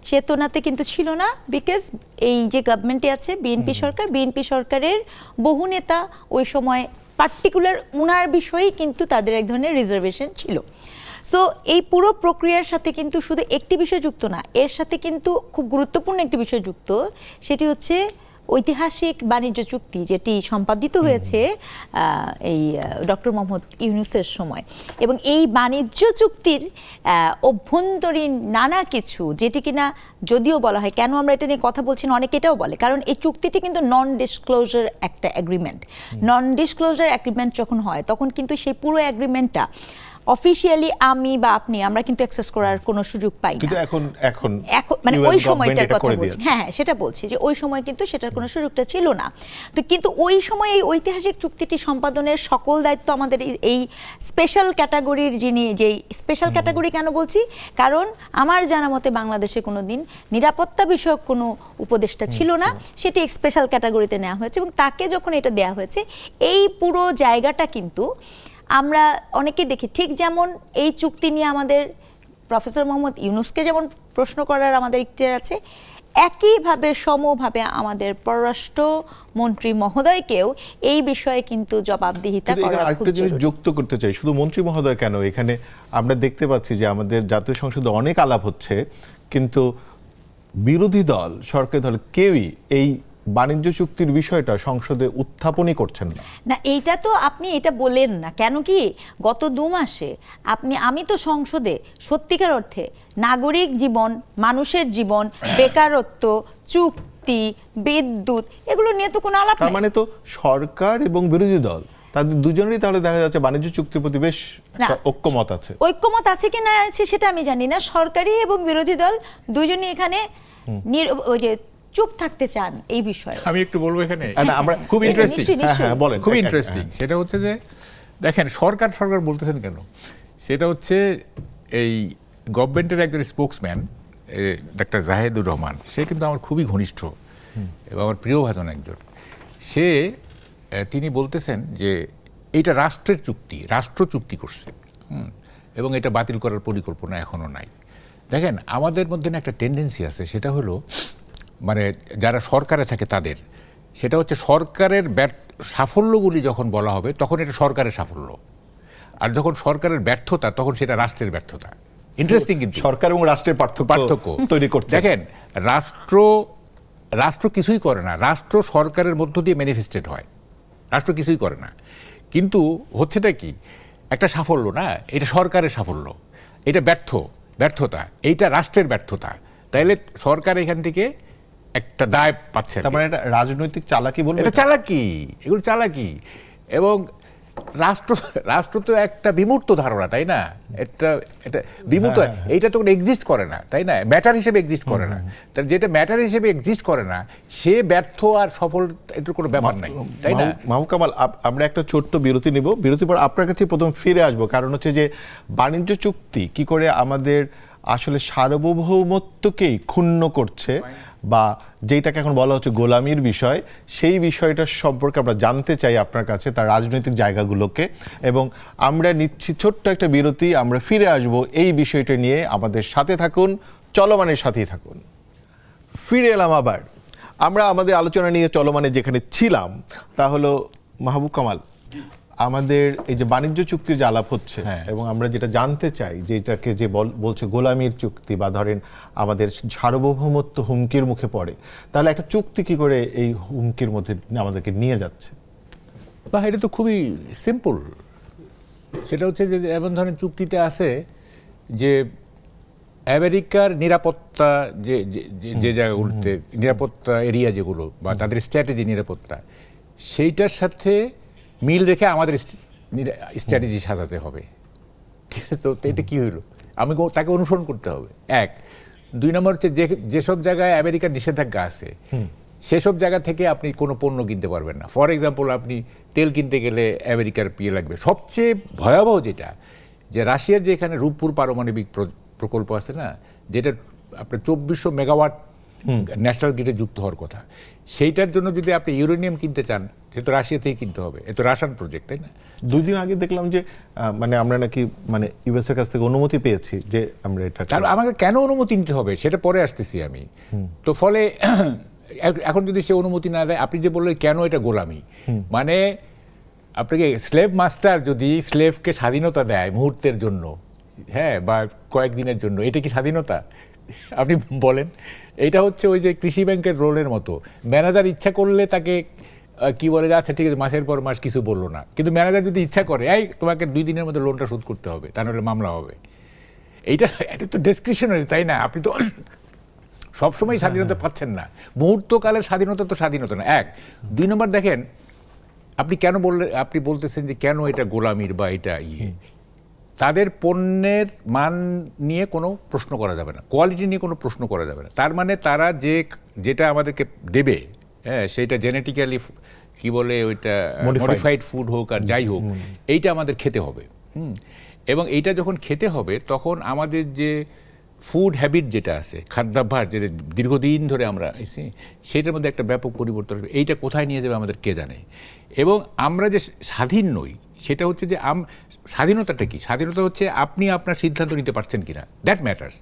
Speaker 2: চেতনাতে কিন্তু ছিল না, বিকজ এই যে গভর্নমেন্টে আছে বিএনপি সরকারের বহু নেতা ওই সময় পার্টিকুলার উনার বিষয়েই কিন্তু তাদের এক ধরনের রিজার্ভেশন ছিল। সো এই পুরো প্রক্রিয়ার সাথে কিন্তু শুধু একটি বিষয় যুক্ত না, এর সাথে কিন্তু খুব গুরুত্বপূর্ণ একটি বিষয় যুক্ত, সেটি হচ্ছে ঐতিহাসিক বাণিজ্য চুক্তি যেটি সম্পাদিত হয়েছে এই ডক্টর মোহাম্মদ ইউনূসের সময়, এবং এই বাণিজ্য চুক্তির অভ্যন্তরীণ নানা কিছু, যেটি কিনা যদিও বলা হয়, কেন আমরা এটা নিয়ে কথা বলছি না, অনেকে এটাও বলে, কারণ এই চুক্তিটি কিন্তু নন ডিসক্লোজার একটা এগ্রিমেন্ট। নন ডিসক্লোজার এগ্রিমেন্ট যখন হয় তখন কিন্তু সেই পুরো এগ্রিমেন্টটা অফিশিয়ালি আমি বা আপনি আমরা কিন্তু অ্যাক্সেস করার কোনো সুযোগ পাই না।
Speaker 1: কিন্তু এখন
Speaker 2: মানে
Speaker 1: US
Speaker 2: ওই
Speaker 1: গভর্নমেন্ট
Speaker 2: সময়টার
Speaker 1: এটা
Speaker 2: কথা
Speaker 1: করে
Speaker 2: বলছি,
Speaker 1: দিয়েছে।
Speaker 2: হ্যাঁ সেটা বলছি যে ওই সময় কিন্তু সেটার কোনো সুযোগটা ছিল না। তো কিন্তু ওই সময় এই ঐতিহাসিক চুক্তিটি সম্পাদনের সকল দায়িত্ব আমাদের এই স্পেশাল ক্যাটাগরির যেই স্পেশাল ক্যাটাগরি কেন বলছি, কারণ আমার জানা মতে বাংলাদেশে কোনো দিন নিরাপত্তা বিষয়ক কোনো উপদেষ্টা ছিল না, সেটি স্পেশাল ক্যাটাগরিতে নেওয়া হয়েছে, এবং তাকে যখন এটা দেওয়া হয়েছে এই পুরো জায়গাটা কিন্তু আমরা অনেকে দেখি, ঠিক যেমন এই চুক্তি নিয়ে আমাদের প্রফেসর মোহাম্মদ ইউনূসকে যেমন প্রশ্ন করার আমাদের ইখতিয়ার আছে, একইভাবে সমভাবে আমাদের পররাষ্ট্রমন্ত্রী মহোদয়কেও এই বিষয়ে কিন্তু জবাবদিহিতা
Speaker 1: কিন্তু এখানে
Speaker 2: করা খুব
Speaker 1: আরেকটা জিনিস
Speaker 2: জরুরি।
Speaker 1: যুক্ত করতে চাই, শুধু মন্ত্রী মহোদয় কেন, এখানে আমরা দেখতে পাচ্ছি যে আমাদের জাতীয় সংসদে অনেক আলাপ হচ্ছে, কিন্তু বিরোধী দল, সরকারি দল কেউই এই বাণিজ্য চুক্তির বিষয়টা সংসদে উত্থাপনই করছেন না।
Speaker 2: না, এইটা তো আপনি এটা বলেন না, কেন কি গত 2 মাসে আমি তো সংসদে সত্যিকার অর্থে নাগরিক জীবন, মানুষের জীবন, বেকারত্ব, চুক্তি, বিদ্যুৎ, এগুলো নিয়ে তো কোনো আলাপ
Speaker 1: তার
Speaker 2: নাই।
Speaker 1: মানে তো সরকার এবং বিরোধী দল তাদের দুজনেরই তাহলে দেখা যাচ্ছে বাণিজ্য চুক্তির প্রতি বেশ একটা ঐক্যমত আছে।
Speaker 2: ঐক্যমত আছে কি না আছে সেটা আমি জানি না, সরকারি এবং বিরোধী দল দুইজনই এখানে ওই যে চুপ থাকতে চান এই বিষয়ে।
Speaker 3: আমি একটু বলবো এখানে,
Speaker 1: আমরা
Speaker 3: খুব
Speaker 2: হ্যাঁ,
Speaker 3: ইন্টারেস্টিং,
Speaker 2: নিশ্চয়ই, নিশ্চয়ই।
Speaker 1: হ্যাঁ, বলেন।
Speaker 3: খুব
Speaker 1: হ্যাঁ,
Speaker 3: ইন্টারেস্টিং। সেটা হচ্ছে যে দেখেন সরকার সরকার বলতেছেন কেন, সেটা হচ্ছে এই গভর্নমেন্টের একজন স্পোক্সম্যান ডাক্তার জাহেদুর রহমান, সে কিন্তু আমার খুবই ঘনিষ্ঠ এবং আমার প্রিয় ভাজন একজন। তিনি বলতেছেন যে এইটা রাষ্ট্রের চুক্তি, রাষ্ট্র চুক্তি করছে, এবং এটা বাতিল করার পরিকল্পনা এখনো নাই। দেখেন আমাদের মধ্যে না একটা টেন্ডেন্সি আছে, সেটা হলো মানে যারা সরকারে থাকে তাদের, সেটা হচ্ছে সরকারের সাফল্যগুলি যখন বলা হবে তখন এটা সরকারের সাফল্য, আর যখন সরকারের ব্যর্থতা তখন সেটা রাষ্ট্রের ব্যর্থতা। ইন্টারেস্টিং কিন্তু
Speaker 1: সরকার এবং রাষ্ট্রের পার্থক্য তৈরি করতে
Speaker 3: দেখেন রাষ্ট্র কিছুই করে না, রাষ্ট্র সরকারের মধ্য দিয়ে ম্যানিফেস্টেড হয়, রাষ্ট্র কিছুই করে না। কিন্তু হচ্ছেটা কি, একটা সাফল্য না, এটা সরকারের সাফল্য, এটা ব্যর্থতা, এইটা রাষ্ট্রের ব্যর্থতা। তাইলে সরকার এখান থেকে একটা দায় পাচ্ছে।
Speaker 1: তার মানে এটা রাজনৈতিক চালাকি বলবো,
Speaker 3: এটা চালাকি, এগুলো চালাকি। এবং রাষ্ট্র তো একটা বিমূর্ত ধারণা, তাই না? এটা বিমূর্ত, এইটা তো এক্সিস্ট করে না, তাই না? ম্যাটার হিসেবে এক্সিস্ট করে না। তার যেটা ম্যাটার হিসেবে এক্সিস্ট করে না, সে ব্যর্থ আর সফল, এটার কোনো ব্যাপার নাই, তাই না?
Speaker 1: মাহবুব কামাল, আমরা একটা ছোট্ট বিরতি নিব, বিরতির পর আপনার কাছে প্রথম ফিরে আসবো, কারণ হচ্ছে যে বাণিজ্য চুক্তি কি করে আমাদের আসলে সার্বভৌমত্বকেই ক্ষুণ্ণ করছে, বা যেটাকে এখন বলা হচ্ছে গোলামির বিষয়, সেই বিষয়টা সম্পর্কে আমরা জানতে চাই আপনার কাছে, তার রাজনৈতিক জায়গাগুলোকে। এবং আমরা নিচ্ছি ছোট্ট একটা বিরতি, আমরা ফিরে আসব এই বিষয়টা নিয়ে। আমাদের সাথে থাকুন, চলমানের সাথেই থাকুন। ফিরে এলাম আবার। আমরা আমাদের আলোচনা নিয়ে চলমানে যেখানে ছিলাম, তা হলো মাহবুব কামাল, আমাদের এই যে বাণিজ্য চুক্তির যে আলাপ হচ্ছে, এবং আমরা যেটা জানতে চাই যে এটাকে যে বলছে গোলামির চুক্তি, বা ধরেন আমাদের সার্বভৌমত্ব হুমকির মুখে পড়ে, তাহলে একটা চুক্তি কি করে এই হুমকির মধ্যে আমাদেরকে নিয়ে যাচ্ছে?
Speaker 3: বা এটা তো খুবই সিম্পল। সেটা হচ্ছে যে এমন ধরনের চুক্তিতে আছে যে আমেরিকার নিরাপত্তা যে জায়গাগুলোতে, নিরাপত্তা এরিয়া যেগুলো বা তাদের স্ট্র্যাটেজি নিরাপত্তা, সেইটার সাথে মিল রেখে আমাদের স্ট্র্যাটেজি সাজাতে হবে। ঠিক আছে, তো এটা কি হইলো, তাকে অনুসরণ করতে হবে। 1, 2 নম্বর হচ্ছে যেসব জায়গায় আমেরিকার নিষেধাজ্ঞা আছে সেসব জায়গা থেকে আপনি কোনো পণ্য কিনতে পারবেন না। ফর এক্সাম্পল, আপনি তেল কিনতে গেলে আমেরিকার লাগবে। সবচেয়ে ভয়াবহ যেটা, যে রাশিয়ার যে এখানে রূপপুর পারমাণবিক প্রকল্প আছে না, যেটা আপনার 2400 মেগাওয়াট ন্যাশনাল গ্রিডে যুক্ত হওয়ার কথা, সেইটার জন্য যদি আপনি ইউরেনিয়াম কিনতে চান, সেটা রাশিয়া থেকেই কিনতে হবে। এ তো রাশিয়ান প্রজেক্ট, তাই না?
Speaker 1: 2 দিন আগে দেখলাম যে মানে আমরা নাকি মানে ইউএস এর কাছ থেকে অনুমতি পেয়েছি যে আমরা এটা,
Speaker 3: আমাকে কেন অনুমতি নিতে হবে সেটা পরে আসতেছি আমি। তো ফলে এখন যদি সে অনুমতি না দেয়, আপনি যে বললেন কেন এটা গোলামি, মানে আপনাকে স্লেভ মাস্টার যদি স্লেভকে স্বাধীনতা দেয় মুহূর্তের জন্য, হ্যাঁ, বা কয়েকদিনের জন্য, এটা কি স্বাধীনতা? আপনি বলেন, এটা হচ্ছে ওই যে কৃষি ব্যাংকের রোলের মতো। ম্যানেজার ইচ্ছা করলে তাকে কি বলে যে আচ্ছা ঠিক আছে মাসের পর মাস কিছু বললো না, কিন্তু ম্যানেজার যদি ইচ্ছা করে এই তোমাকে 2 দিনের মধ্যে লোনটা শোধ করতে হবে, তা নাহলে মামলা হবে। এটা তো ডিসক্রিশনারি, তাই না? আপনি তো সবসময় স্বাধীনতা পাচ্ছেন না। মুহূর্তকালের স্বাধীনতা তো স্বাধীনতা না। 1, 2 নম্বর দেখেন, আপনি বলতেছেন যে কেন এটা গোলামির বা এটা তাদের পণ্যের মান নিয়ে কোনো প্রশ্ন করা যাবে না, কোয়ালিটি নিয়ে কোনো প্রশ্ন করা যাবে না। তার মানে তারা যেটা আমাদেরকে দেবে, হ্যাঁ, সেইটা জেনেটিক্যালি কি বলে ওইটা মডিফাইড ফুড হোক আর যাই হোক, এইটা আমাদের খেতে হবে। এবং এইটা যখন খেতে হবে তখন আমাদের যে ফুড হ্যাবিট যেটা আছে, খাদ্যাভ্যাস যেটা দীর্ঘদিন ধরে আমরা সেটার মধ্যে একটা ব্যাপক পরিবর্তন আসবে। এইটা কোথায় নিয়ে যাবে আমাদের কে জানে। এবং আমরা যে স্বাধীন নই সেটা হচ্ছে যে স্বাধীনতাটা কি? স্বাধীনতা হচ্ছে আপনি আপনার সিদ্ধান্ত নিতে পারছেন কিনা, দ্যাট ম্যাটার্স।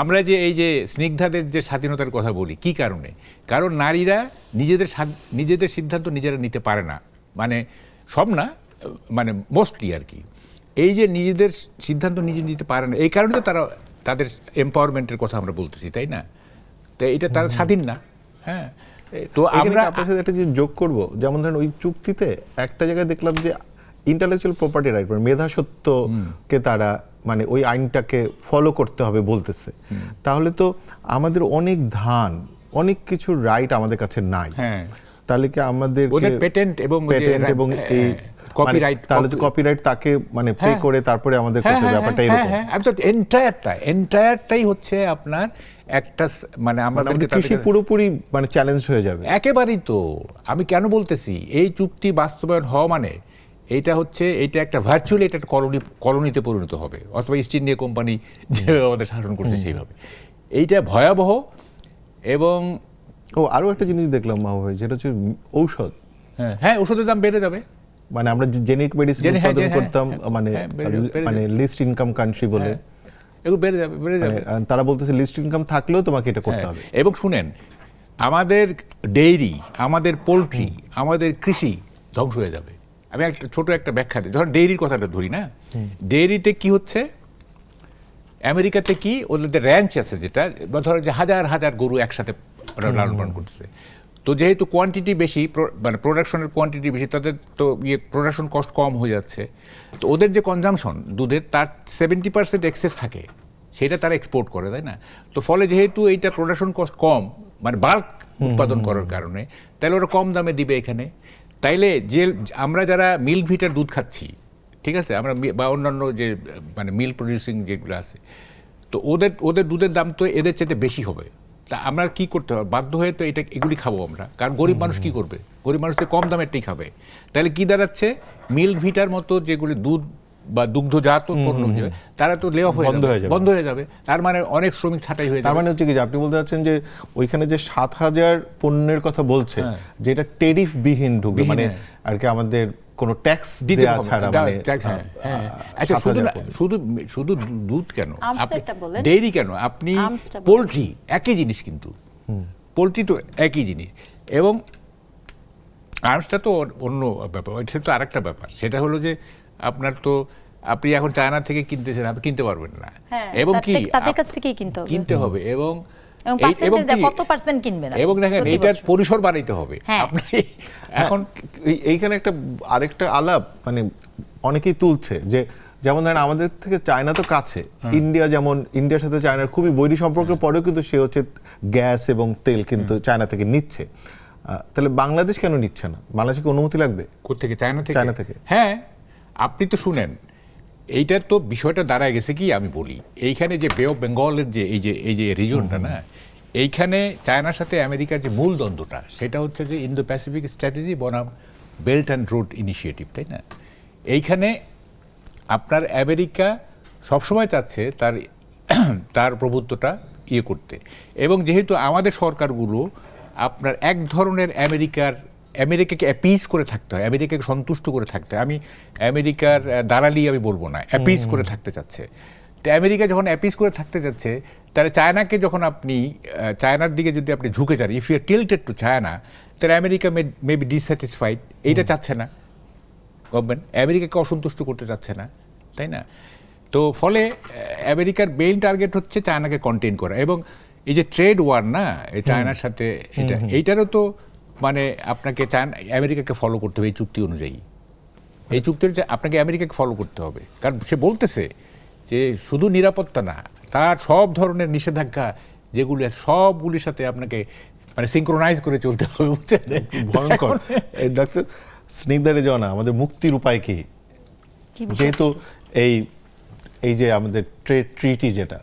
Speaker 3: আমরা যে এই যে স্নিগ্ধাদের যে স্বাধীনতার কথা বলি, কি কারণে? কারণ নারীরা নিজেদের সিদ্ধান্ত নিজেরা নিতে পারে না, মানে সব না, মানে মোস্টলি আর কি। এই যে নিজেদের সিদ্ধান্ত নিজে নিতে পারে না, এই কারণে তো তাদের এম্পাওয়ারমেন্টের কথা আমরা বলতেছি, তাই না? তো এটা তারা স্বাধীন না। হ্যাঁ, তো আমরা
Speaker 1: আপনার সাথে একটা জিনিস যোগ করব, যেমন ধরেন ওই চুক্তিতে একটা জায়গায় দেখলাম যে ইন্টেলেকচুয়াল প্রপার্টি রাইট, মানে মেধাসত্বকে তারা মানে ওই আইনটাকে ফলো করতে হবে বলতেছে। তাহলে তো আমাদের অনেক অনেক কিছু রাইট আমাদের কাছে নাই।
Speaker 3: হ্যাঁ,
Speaker 1: তাহলে কি আমাদের
Speaker 3: পেটেন্ট এবং
Speaker 1: এই
Speaker 3: কপিরাইট,
Speaker 1: তাহলে তো কপিরাইট তাকে মানে পে করে তারপরে আমাদের করতে ব্যাপারটা এরকম।
Speaker 3: এন্টায়ারটাই হচ্ছে আপনার একটা মানে আমাদের
Speaker 1: কৃষি পুরোপুরি মানে চ্যালেঞ্জ হয়ে যাবে
Speaker 3: একেবারেই। তো আমি কেন বলতেছি এই চুক্তি বাস্তবায়ন হওয়া মানে এটা একটা ভার্চুয়ালি একটা কলোনিতে পরিণত হবে, অথবা ইস্ট ইন্ডিয়া কোম্পানি যেভাবে আমাদের শাসন করছে সেইভাবে। এইটা ভয়াবহ। এবং
Speaker 1: আরো একটা জিনিস দেখলাম মাহবুব ভাই, যেটা হচ্ছে ঔষধ।
Speaker 3: হ্যাঁ, ওষুধের দাম বেড়ে যাবে।
Speaker 1: মানে আমরা জেনেরিক মেডিসিন উৎপাদন করতাম, মানে লিস্ট ইনকাম কান্ট্রি বলে,
Speaker 3: এগুলো বেড়ে যাবে।
Speaker 1: তারা বলতেছে লিস্ট ইনকাম থাকলেও তোমাকে এটা করতে হবে।
Speaker 3: এবং শুনেন, আমাদের ডেইরি, আমাদের পোলট্রি, আমাদের কৃষি ধ্বংস হয়ে যাবে। আমি ছোট একটা ব্যাখ্যা দিই। ধর ডেইরির কথাটা ধরি না, ডেইরিতে কি হচ্ছে, আমেরিকাতে কি ওদের র্যাঞ্চ আছে, যেটা ধরো যে হাজার হাজার গরু একসাথে লালন পালন করতেছে। তো যেহেতু কোয়ান্টিটি বেশি, মানে প্রোডাকশনের কোয়ান্টিটি বেশি, তাদের তো প্রোডাকশন কস্ট কম হয়ে যাচ্ছে। তো ওদের যে কনজামশন দুধের, তার 70% এক্সেস থাকে, সেটা তারা এক্সপোর্ট করে, তাই না? তো ফলে যেহেতু এইটা প্রোডাকশন কস্ট কম, মানে বাল্ক উৎপাদন করার কারণে, তাহলে ওরা কম দামে দিবে এখানে। তাইলে যে আমরা যারা মিল্ক ভিটার দুধ খাচ্ছি, ঠিক আছে, আমরা বা অন্যান্য যে মানে মিল্ক প্রডিউসিং যেগুলো আছে, তো ওদের দুধের দাম তো এদের চাইতে বেশি হবে। তা আমরা কি করতে হবে, বাধ্য হয়ে তো এগুলি খাবো আমরা, কারণ গরিব মানুষ কি করবে? গরিব মানুষ তো কম দামেরটাই খাবে। তাহলে কি দাঁড়াচ্ছে, মিল্ক ভিটার মতো যেগুলি দুধ বা দুগ্ধজাত পণ্য, তারা তো লে অফ বন্ধ হয়ে যাবে। তার মানে অনেক শ্রমিক ছাঁটাই হয়ে যাবে।
Speaker 1: তার মানে হচ্ছে কি, যে আপনি বলতে চাচ্ছেন যে ওইখানে যে 7,000 পণ্যের কথা বলছে, যেটা টেরিফ বিহীন ঢুকবে, মানে আর কি আমাদের কোনো ট্যাক্স দেয়া ছাড়া, মানে
Speaker 3: আচ্ছা, শুধু দুধ কেন, ডেইরি কেন, আপনি পোলট্রি, একই জিনিস, কিন্তু পোলট্রি তো একই জিনিস। এবং আর্মসটা তো অন্য ব্যাপার, সেটা তো আরেকটা ব্যাপার। সেটা হলো যে আপনার তো আপনি এখন চায়না থেকে কিনতেছেন, আপনি কিনতে পারবেন না, এবং কি
Speaker 2: তাদের কাছ থেকেই কিনতে হবে।
Speaker 3: এবং
Speaker 2: কত পার্সেন্ট কিনবেন,
Speaker 3: এবং দেখেন এইটার পরিসর বাড়াইতে হবে। আপনি এখন
Speaker 1: এইখানে আরেকটা আলাপ মানে অনেকেই তুলছে যে, যেমন ধরেন আমাদের থেকে চায়না তো কাছে, ইন্ডিয়ার সাথে চায়নার খুবই বৈরী সম্পর্কের পরেও কিন্তু সে হচ্ছে গ্যাস এবং তেল কিন্তু চায়না থেকে নিচ্ছে। তাহলে বাংলাদেশ কেন নিচ্ছে না? বাংলাদেশকে অনুমতি লাগবে
Speaker 3: কোত্থেকে? চায়না থেকে। হ্যাঁ, আপনি তো শুনেন, এইটার তো বিষয়টা দাঁড়ায় গেছে কি, আমি বলি, এইখানে যে বে অফ বেঙ্গলের যে এই যে রিজনটা না, এইখানে চায়নার সাথে আমেরিকার যে মূল দ্বন্দ্বটা, সেটা হচ্ছে যে ইন্দো প্যাসিফিক স্ট্র্যাটেজি বনাম বেল্ট অ্যান্ড রোড ইনিশিয়েটিভ, তাই না? এইখানে আপনার আমেরিকা সবসময় চাচ্ছে তার প্রভুত্বটা করতে। এবং যেহেতু আমাদের সরকারগুলো আপনার এক ধরনের আমেরিকাকে অ্যাপিজ করে থাকতে হয়, আমেরিকাকে সন্তুষ্ট করে থাকতে হয়। আমি আমেরিকার দালালি আমি বলবো না, অ্যাপিজ করে থাকতে চাচ্ছে। তো আমেরিকা যখন অ্যাপিজ করে থাকতে যাচ্ছে, তাহলে চায়নাকে যখন আপনি চায়নার দিকে যদি আপনি ঝুঁকে যান, if you are tilted to China, তাহলে আমেরিকা মে বি ডিসস্যাটিসফাইড। এইটা চাচ্ছে না গভর্নমেন্ট, আমেরিকাকে অসন্তুষ্ট করতে চাচ্ছে না, তাই না? তো ফলে আমেরিকার মেইন টার্গেট হচ্ছে চায়নাকে কন্টেইন করা, এবং এই যে ট্রেড ওয়ার না এই চায়নার সাথে, এইটারও তো মানে আপনাকে আমেরিকাকে ফলো করতে হবে এই চুক্তি অনুযায়ী। এই চুক্তির আপনাকে আমেরিকাকে ফলো করতে হবে, কারণ সে বলতেছে যে শুধু নিরাপত্তা না, তার সব ধরনের নিষেধাজ্ঞা যেগুলি আছে সবগুলির সাথে আপনাকে মানে সিঙ্ক্রোনাইজ করে চলতে হবে, বুঝছেন?
Speaker 1: ভয়ঙ্কর। ডক্টর স্নিগ্ধা রেজওয়ানা, আমাদের মুক্তির উপায় কি? যেহেতু এই যে আমাদের ট্রেড ট্রিটি যেটা,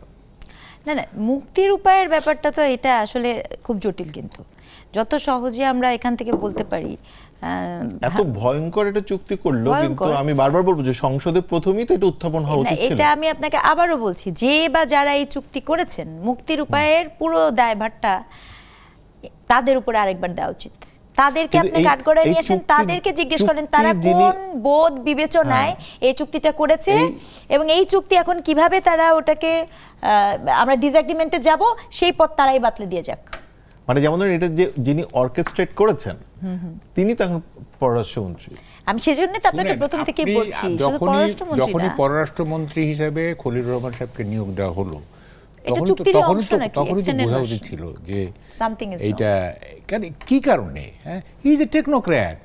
Speaker 2: না না, মুক্তির উপায়ের ব্যাপারটা তো এটা আসলে খুব জটিল, কিন্তু যত সহজে আমরা এখান থেকে বলতে পারি
Speaker 1: এত ভয়ঙ্কর একটা চুক্তি করলো, কিন্তু আমি বারবার বলবো যে সংসদে প্রথমেই তো এটা উত্থাপন হওয়া উচিত ছিল।
Speaker 2: এটা আমি আপনাকে আবারও বলছি, যে বা যারা এই চুক্তি করেছেন, মুক্তির উপায়ের পুরো দায়ভারটা তাদের উপরে আরেকবার দেওয়া উচিত। তাদেরকে আপনি কাঠগড়ায় নিয়ে আসেন, তাদেরকে জিজ্ঞেস করেন তারা কোন বোধ বিবেচনায় এই চুক্তিটা করেছে, এবং এই চুক্তি এখন কিভাবে তারা ওটাকে আমরা ডিসএগ্রিমেন্টে যাব সেই পথ তারাই বাতলে দিয়ে যাক।
Speaker 1: মানে যেমন ধরেন এটা যে যিনি অর্কেস্ট্রেট করেছেন তিনি তখন পররাষ্ট্রমন্ত্রী।
Speaker 2: আমি সেজন্য তো আপনাকে প্রথম থেকেই বলছি, শুধু পররাষ্ট্রমন্ত্রী না,
Speaker 3: যখনই পররাষ্ট্রমন্ত্রী হিসেবে খলিলুর রহমান সাহেবকে নিয়োগ দেওয়া হলো, তখনই তো বোঝা উচিত ছিল যে এইটা কি কারণে। হ্যাঁ, হি ইজ এ টেকনোক্র্যাট।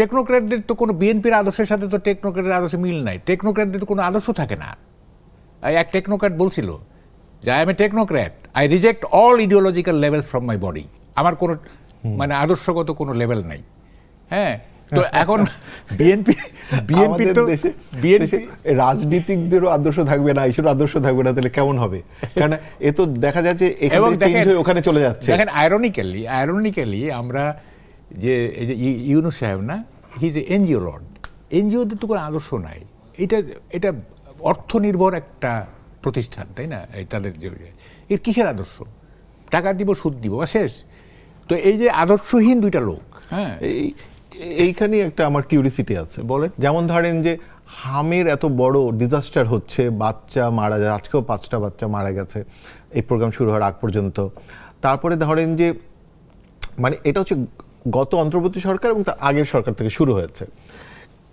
Speaker 3: টেকনোক্র্যাটদের তো কোনো বিএনপির আদর্শের সাথে তো টেকনোক্র্যাটের আদর্শে মিল নাই। টেকনোক্র্যাটদের তো কোনো আদর্শ থাকে না। এক টেকনোক্র্যাট বলছিল যে I M A technocrat, I reject all ideological levels from my body. আমার কোনো মানে আদর্শগত কোনো লেভেল নাই। হ্যাঁ, তো এখন বিএনপি তো
Speaker 1: দেশে রাজনীতিকদেরও আদর্শ থাকবে না, ঈশ্বর আদর্শ থাকবে না, তাহলে কেমন হবে? কারণ এ তো দেখা যাচ্ছে ওখানে চলে যাচ্ছে।
Speaker 3: দেখেন আইরনিক্যালি আমরা যে এই যে ইউনূস সাহেব না, হি ইজ এনজিও লর্ড। এনজিওদের তো কোনো আদর্শ নাই। এটা অর্থনির্ভর একটা প্রতিষ্ঠান, তাই না? তাদের যে এর কিসের আদর্শ? টাকা দিব, সুদ দিব, শেষ। তো এই যে আদর্শহীন দুইটা লোক, হ্যাঁ,
Speaker 1: এইখানে একটা আমার কিউরিসিটি আছে। বলেন, যেমন ধরেন যে হামের এত বড় ডিজাস্টার হচ্ছে, বাচ্চা মারা যায়, আজকেও 5টা বাচ্চা মারা গেছে এই প্রোগ্রাম শুরু হওয়ার আগ পর্যন্ত। তারপরে ধরেন যে মানে এটা হচ্ছে গত অন্তর্বর্তী সরকার এবং তার আগের সরকার থেকে শুরু হয়েছে,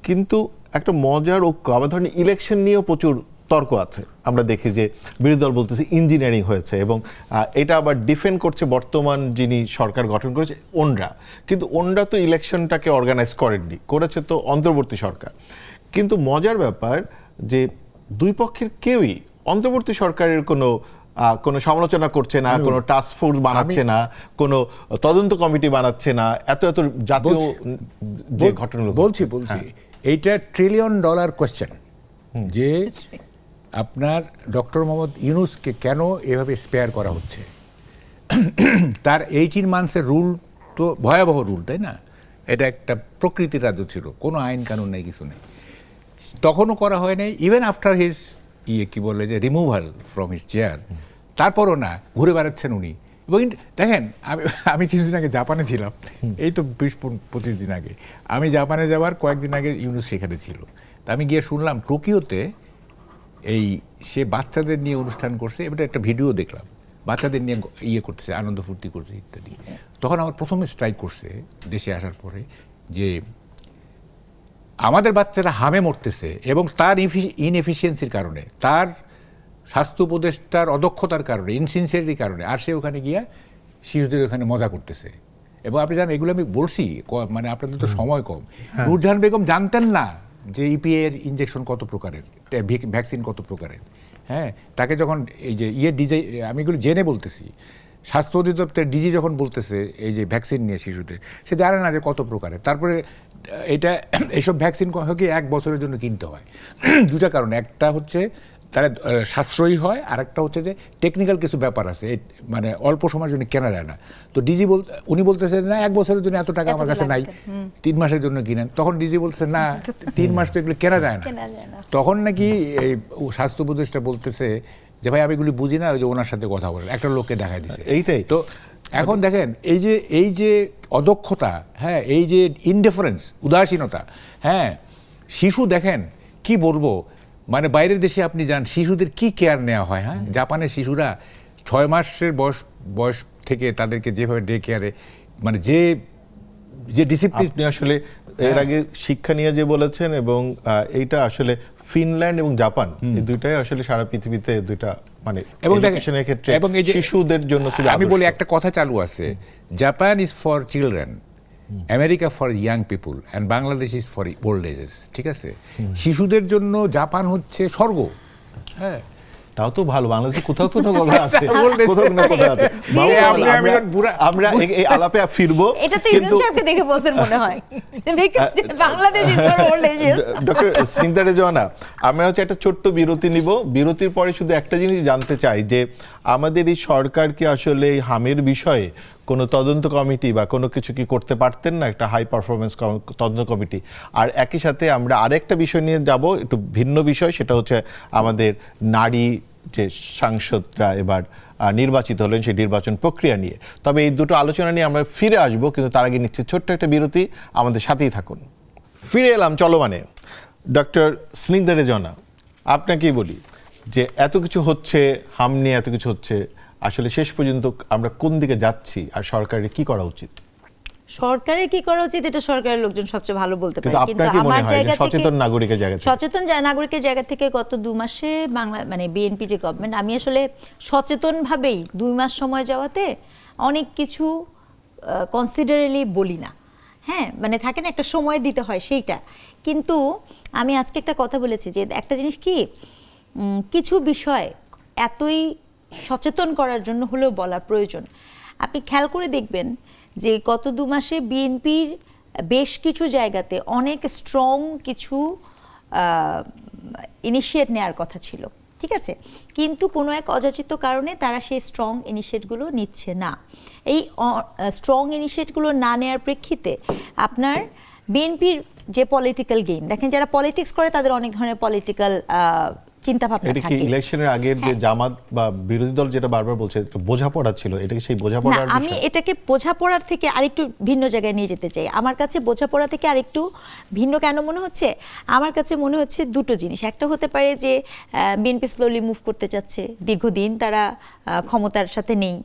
Speaker 1: কিন্তু একটা মজার ঐক্য। আবার ধরেন ইলেকশন নিয়েও প্রচুর তর্ক আছে। আমরা দেখি যে বিরোধী দল বলতেছে ইঞ্জিনিয়ারিং হয়েছে, এবং এটা আবার ডিফেন্ড করছে বর্তমান যিনি সরকার গঠন করেছে ওনরা। কিন্তু ওনরা তো ইলেকশনটাকে অর্গানাইজ করেননি, করেছে তো অন্তর্বর্তী সরকার। কিন্তু মজার ব্যাপার যে দুই পক্ষের কেউই অন্তর্বর্তী সরকারের কোনো সমালোচনা করছে না, কোনো টাস্ক ফোর্স বানাচ্ছে না, কোনো তদন্ত কমিটি বানাচ্ছে না। এত জাতীয় যে ঘটনাগুলো
Speaker 3: বলছি এইটা $1 ট্রিলিয়ন কোয়েশ্চেন যে আপনার ডক্টর মোহাম্মদ ইউনূসকে কেন এভাবে স্পেয়ার করা হচ্ছে। তার 18 মান্থসের রুল তো ভয়াবহ রুল, তাই না? এটা একটা প্রকৃতির রাজ্য ছিল, কোনো আইন কানুন নেই, কিছু নেই। তখনও করা হয় নাই, ইভেন আফটার হিজ কি বলে যে রিমুভাল ফ্রম হিজ চেয়ার, তারপরও না, ঘুরে বেড়াচ্ছেন উনি। এবং দেখেন, আমি কিছুদিন আগে জাপানে ছিলাম, এই তো 20-25 দিন আগে। আমি জাপানে যাওয়ার কয়েকদিন আগে ইউনূস সেখানে ছিল। তা আমি গিয়ে শুনলাম টোকিওতে সে বাচ্চাদের নিয়ে অনুষ্ঠান করছে, এটা একটা ভিডিও দেখলাম, বাচ্চাদের নিয়ে করতেছে, আনন্দ ফুর্তি করছে ইত্যাদি। তখন আমার প্রথমে স্ট্রাইক করছে দেশে আসার পরে যে আমাদের বাচ্চারা হামে মরতেছে, এবং তার ইনএফিসিয়েন্সির কারণে, তার স্বাস্থ্য উপদেষ্টার অদক্ষতার কারণে, ইনসিনসিয়ারিটির কারণে, আর সে ওখানে গিয়া শিশুদের ওখানে মজা করতেছে। এবং আপনি জানেন, এগুলো আমি বলছি, মানে আপনাদের তো সময় কম। নূরজাহান বেগম জানতেন না যে ইপিএ এর ইনজেকশন কত প্রকারের, ভ্যাকসিন কত প্রকারের। হ্যাঁ, তাকে যখন এই যে ডিজে, আমি এগুলো জেনে বলতেছি, স্বাস্থ্য অধিদপ্তরের ডিজি যখন বলতেছে এই যে ভ্যাকসিন নিয়ে শিশুদের, সে জানে না যে কত প্রকারের। তারপরে এইসব ভ্যাকসিন কি 1 বছরের জন্য কিনতে হয়। দুটা কারণ, একটা হচ্ছে তারা সাশ্রয়ী হয়, আর একটা হচ্ছে যে টেকনিক্যাল কিছু ব্যাপার আছে, মানে অল্প সময়ের জন্য কেনা যায় না। তো ডিজি উনি বলতেছেন না 1 বছরের জন্য এত টাকা আমার কাছে নাই, 3 মাসের জন্য কিনেন। তখন ডিজি বলতেছে না, 3 মাস তো এগুলো কেনা যায় না। তখন নাকি এই স্বাস্থ্য উপদেষ্টা বলতেছে যে ভাই আমি এগুলি বুঝি না, ওই যে ওনার সাথে কথা বলেন, একটা লোককে দেখাই দিছে।
Speaker 1: এইটাই
Speaker 3: তো এখন দেখেন এই যে অদক্ষতা, হ্যাঁ, এই যে ইনডিফারেন্স, উদাসীনতা, হ্যাঁ, শিশু দেখেন কি বলবো, মানে বাইরের দেশে আপনি যান, শিশুদের কি কেয়ার নেওয়া হয়। হ্যাঁ, জাপানের শিশুরা 6 মাসের বয়স থেকে তাদেরকে যেভাবে ডে কেয়ারে, মানে যে ডিসিপ্লিন।
Speaker 1: আপনি আসলে এর আগে শিক্ষা নিয়ে যে বলেছেন, এবং এইটা আসলে ফিনল্যান্ড এবং জাপান এই দুইটাই আসলে সারা পৃথিবীতে দুইটা মানে
Speaker 3: এবং দেখেন,
Speaker 1: এডুকেশনের ক্ষেত্রে
Speaker 3: এবং এই যে
Speaker 1: শিশুদের জন্য খুব
Speaker 3: আমি বলি
Speaker 1: আদর্শ।
Speaker 3: একটা কথা চালু আছে, Japan is for children, America for young people and Bangladesh is for old ages. ঠিক আছে, শিশুদের জন্য জাপান হচ্ছে স্বর্গ। হ্যাঁ,
Speaker 1: তাও তো ভালো, বাংলাদেশে কোথাও তো না কথা আছে, কোথাও না কথা আছে। বাবু,
Speaker 3: আমরা-
Speaker 1: আমরা- আমরা এই আলাপে ফিরবো,
Speaker 2: এটা তো ইউনুস সাহেবকে দেখে বলছেন মনে হয়, Bangladesh is for old ages.
Speaker 1: Doctor Snigdha Rezwana, আমরা হচ্ছে একটা ছোট্ট বিরতি নিব। বিরতির পরে শুধু একটা জিনিস জানতে চাই যে আমাদের এই সরকার কি আসলে এই হামের বিষয়ে কোনো তদন্ত কমিটি বা কোনো কিছু কি করতে পারতেন না, একটা হাই পারফরমেন্স তদন্ত কমিটি? আর একই সাথে আমরা আরেকটা বিষয় নিয়ে যাব, একটু ভিন্ন বিষয়, সেটা হচ্ছে আমাদের নারী যে সাংসদরা এবার নির্বাচিত হলেন সেই নির্বাচন প্রক্রিয়া নিয়ে। তবে এই দুটো আলোচনা নিয়ে আমরা ফিরে আসব, কিন্তু তার আগে নিচ্ছে ছোট্ট একটা বিরতি, আমাদের সাথেই থাকুন। ফিরে এলাম চলমানে। ডক্টর স্নিগ্ধা রেজওয়ানা, আপনাকেই বলি যে এত কিছু হচ্ছে, হাম নিয়ে এত কিছু হচ্ছে, আসলে শেষ পর্যন্ত আমরা কোন দিকে যাচ্ছি আর সরকারের কি করা উচিত?
Speaker 2: সরকারের কি করা উচিত এটা সরকারের লোকজন সবচেয়ে ভালো বলতে পারে,
Speaker 1: কিন্তু আপনার কি মনে হয় যে সচেতন
Speaker 2: থেকে
Speaker 1: নাগরিকের জায়গা থেকে?
Speaker 2: সচেতন নাগরিকের জায়গা থেকে গত 2 মাসে বাংলা মানে বিএনপি যে গভর্নমেন্ট, আমি আসলে সচেতনভাবেই 2 মাস সময় যাওয়াতে অনেক কিছু কনসিডারেলি বলি না। হ্যাঁ, মানে থাকে না একটা সময় দিতে হয় সেইটা। কিন্তু আমি আজকে একটা কথা বলেছি যে একটা জিনিস কি, কিছু বিষয় এতই সচেতন করার জন্য হলেও বলা প্রয়োজন। আপনি খেয়াল করে দেখবেন যে গত 2 মাসে বিএনপির বেশ কিছু জায়গাতে অনেক স্ট্রং কিছু ইনিশিয়েট নেওয়ার কথা ছিল, ঠিক আছে, কিন্তু কোনো এক অযাচিত কারণে তারা সেই স্ট্রং ইনিশিয়েটগুলো নিচ্ছে না। এই স্ট্রং ইনিশিয়েটগুলো না নেওয়ার প্রেক্ষিতে আপনার বিএনপির যে পলিটিক্যাল গেম, দেখেন যারা পলিটিক্স করে তাদের অনেক ধরনের পলিটিক্যাল চিন্তা ভাবনা
Speaker 1: এটা কি
Speaker 2: থাকে।
Speaker 1: ইলেকশনের আগের যে জামাত বা বিরোধী দল যেটা বারবার বলছে একটু বোঝাপড়া ছিল, এটা কি সেই
Speaker 2: না,
Speaker 1: বোঝাপড়ার
Speaker 2: আমি
Speaker 1: বিষয়?
Speaker 2: এটাকে বোঝাপড়ার থেকে আরেকটু ভিন্ন জায়গায় নিয়ে যেতে চাই। আমার কাছে বোঝাপড়া থেকে আরেকটু ভিন্ন কেন মনে হচ্ছে? আমার কাছে মনে হচ্ছে দুটো জিনিস। একটা হতে পারে যে বিএনপি স্লোলি মুভ করতে চাচ্ছে, দীর্ঘদিন তারা ক্ষমতার সাথে নেই,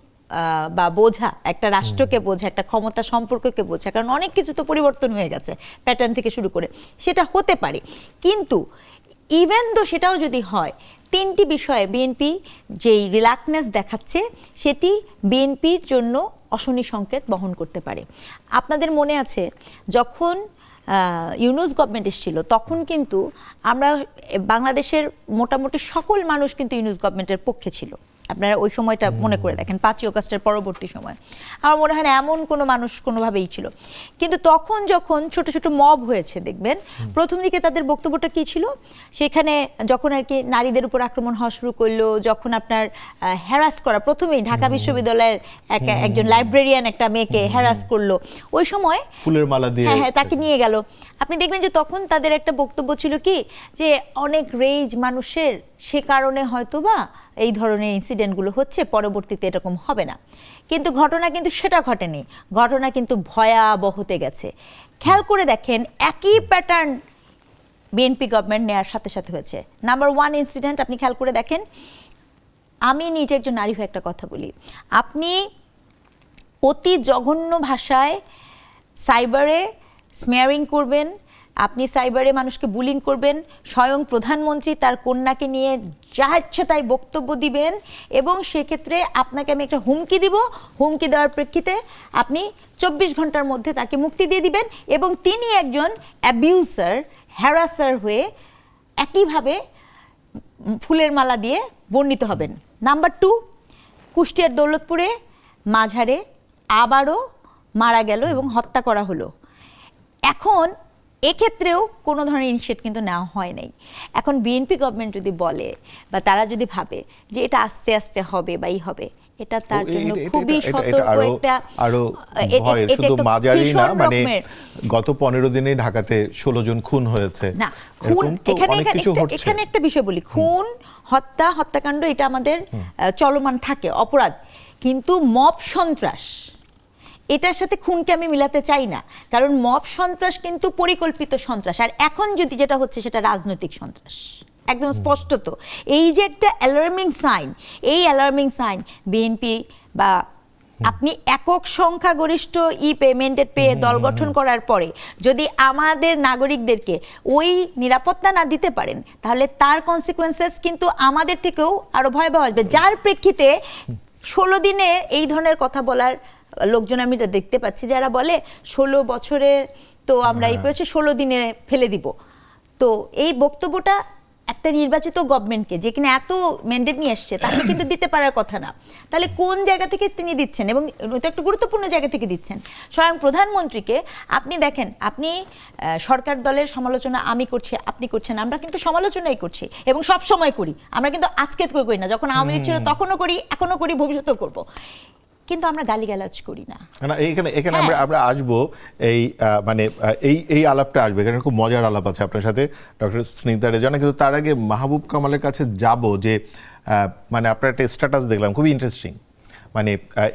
Speaker 2: বা বোঝা একটা রাষ্ট্রকে বোঝা, একটা ক্ষমতা সম্পর্ককে বোঝা, কারণ অনেক কিছু তো পরিবর্তন হয়ে গেছে প্যাটার্ন থেকে শুরু করে, সেটা হতে পারে। কিন্তু ইভেন তো সেটাও যদি হয়, 3টি বিষয়ে বিএনপি যেই রিল্যাক্টনেস দেখাচ্ছে সেটি বিএনপির জন্য অশনি সংকেত বহন করতে পারে। আপনাদের মনে আছে যখন ইউনুস গভর্নমেন্ট এসেছিল, তখন কিন্তু আমরা বাংলাদেশের মোটামুটি সকল মানুষ কিন্তু ইউনুস গভর্নমেন্টের পক্ষে ছিল। আপনারা ওই সময়টা মনে করে দেখেন, 5ই আগস্টের পরবর্তী সময় আমার মনে হয় না এমন কোনো মানুষ কোনোভাবেই ছিল। কিন্তু তখন যখন ছোট ছোট মব হয়েছে দেখবেন, প্রথম দিকে তাদের বক্তব্যটা কি ছিল, সেখানে যখন আর কি নারীদের উপর আক্রমণ হওয়া শুরু করলো, যখন আপনার হ্যারাস করা, প্রথমেই ঢাকা বিশ্ববিদ্যালয়ের একজন লাইব্রেরিয়ান একটা মেয়েকে হ্যারাস করলো, ওই সময়
Speaker 1: ফুলের মালা দিয়ে
Speaker 2: হ্যাঁ তাকে নিয়ে গেল। আপনি দেখবেন যে তখন তাদের একটা বক্তব্য ছিল কি, যে অনেক রেজ মানুষের, সে কারণে হয়তোবা এই ধরনের ইনসিডেন্টগুলো হচ্ছে, পরবর্তীতে এরকম হবে না। কিন্তু ঘটনা কিন্তু সেটা ঘটেনি, ঘটনা কিন্তু ভয়াবহতে গেছে। খেয়াল করে দেখেন একই প্যাটার্ন বিএনপি গভর্নমেন্ট নেওয়ার সাথে সাথে হয়েছে। নাম্বার 1 ইনসিডেন্ট আপনি খেয়াল করে দেখেন, আমি নিজে একজন নারী হয়ে একটা কথা বলি, আপনি অতি জঘন্য ভাষায় সাইবারে স্মেয়ারিং করবেন, আপনি সাইবারে মানুষকে বুলিং করবেন, স্বয়ং প্রধানমন্ত্রী তার কন্যাকে নিয়ে যা ইচ্ছে তাই বক্তব্য দিবেন, এবং সেক্ষেত্রে আপনাকে আমি একটা হুমকি দিব, হুমকি দেওয়ার প্রেক্ষিতে আপনি 24 ঘন্টার মধ্যে তাকে মুক্তি দিয়ে দিবেন, এবং তিনি একজন অ্যাবিউসার, হ্যারাসার হয়ে একইভাবে ফুলের মালা দিয়ে বর্ণিত হবেন। নাম্বার 2, কুষ্টিয়ার দৌলতপুরে মাঝারে আবারও মারা গেল এবং হত্যা করা হলো। এখন এক্ষেত্রেও কোনো ধরনের ইনিশিয়েট কিন্তু নেওয়া হয় নাই। এখন বিএনপি গভর্নমেন্ট যদি বলে বা তারা যদি ভাবে যে এটা আস্তে আস্তে হবে বা হবে, এটা তার জন্য খুবই সতর্ক একটা
Speaker 1: আরো ভয়। শুধু মাঝারি না, মানে গত 15 দিনে ঢাকাতে 16 জন খুন হয়েছে
Speaker 2: না, খুন এখানে একটা বিষয় বলি, খুন, হত্যা, হত্যাকাণ্ড এটা আমাদের চলমান থাকে অপরাধ, কিন্তু মব সন্ত্রাস এটার সাথে খুনকে আমি মিলাতে চাই না, কারণ মব সন্ত্রাস কিন্তু পরিকল্পিত সন্ত্রাস, আর এখন যদি যেটা হচ্ছে সেটা রাজনৈতিক সন্ত্রাস, একদম স্পষ্টত। এই যে একটা অ্যালার্মিং সাইন, এই অ্যালার্মিং সাইন বিএনপি বা আপনি একক সংখ্যাগরিষ্ঠ পেমেন্টেড পেয়ে দল গঠন করার পরে যদি আমাদের নাগরিকদেরকে ওই নিরাপত্তা না দিতে পারেন, তাহলে তার কনসিকুয়েন্সেস কিন্তু আমাদের থেকেও আরো ভয়াবহ আসবে, যার প্রেক্ষিতে 16 দিনে এই ধরনের কথা বলার লোকজন আমি দেখতে পাচ্ছি, যারা বলে 16 বছরে তো আমরা এই করেছি, 16 দিনে ফেলে দিব। তো এই বক্তব্যটা একটা নির্বাচিত গভর্নমেন্টকে, যে কিনা এত ম্যান্ডেট নিয়ে আসছে, তাকে কিন্তু দিতে পারার কথা না। তাহলে কোন জায়গা থেকে তিনি দিচ্ছেন, এবং এটা একটা গুরুত্বপূর্ণ জায়গা থেকে দিচ্ছেন। স্বয়ং প্রধানমন্ত্রীকে আপনি দেখেন, আপনি সরকার দলের সমালোচনা আমি করছি, আপনি করছেন, আমরা কিন্তু সমালোচনাই করছি এবং সব সময় করি। আমরা কিন্তু আজকে করি না, যখন আওয়ামী লীগ ছিল তখনও করি, এখনো করি, ভবিষ্যতেও করব, কিন্তু আমরা গালিগালাজ করি না।
Speaker 1: এখানে আমরা আসবো, এই মানে এই আলাপটা আসবে, এখানে খুব মজার আলাপ আছে আপনার সাথে ডক্টর স্নিগ্ধা রেজওয়ানা। কিন্তু তার আগে মাহবুব কামালের কাছে যাব, যে মানে আপনার একটা স্ট্যাটাস দেখলাম খুবই ইন্টারেস্টিং, মানে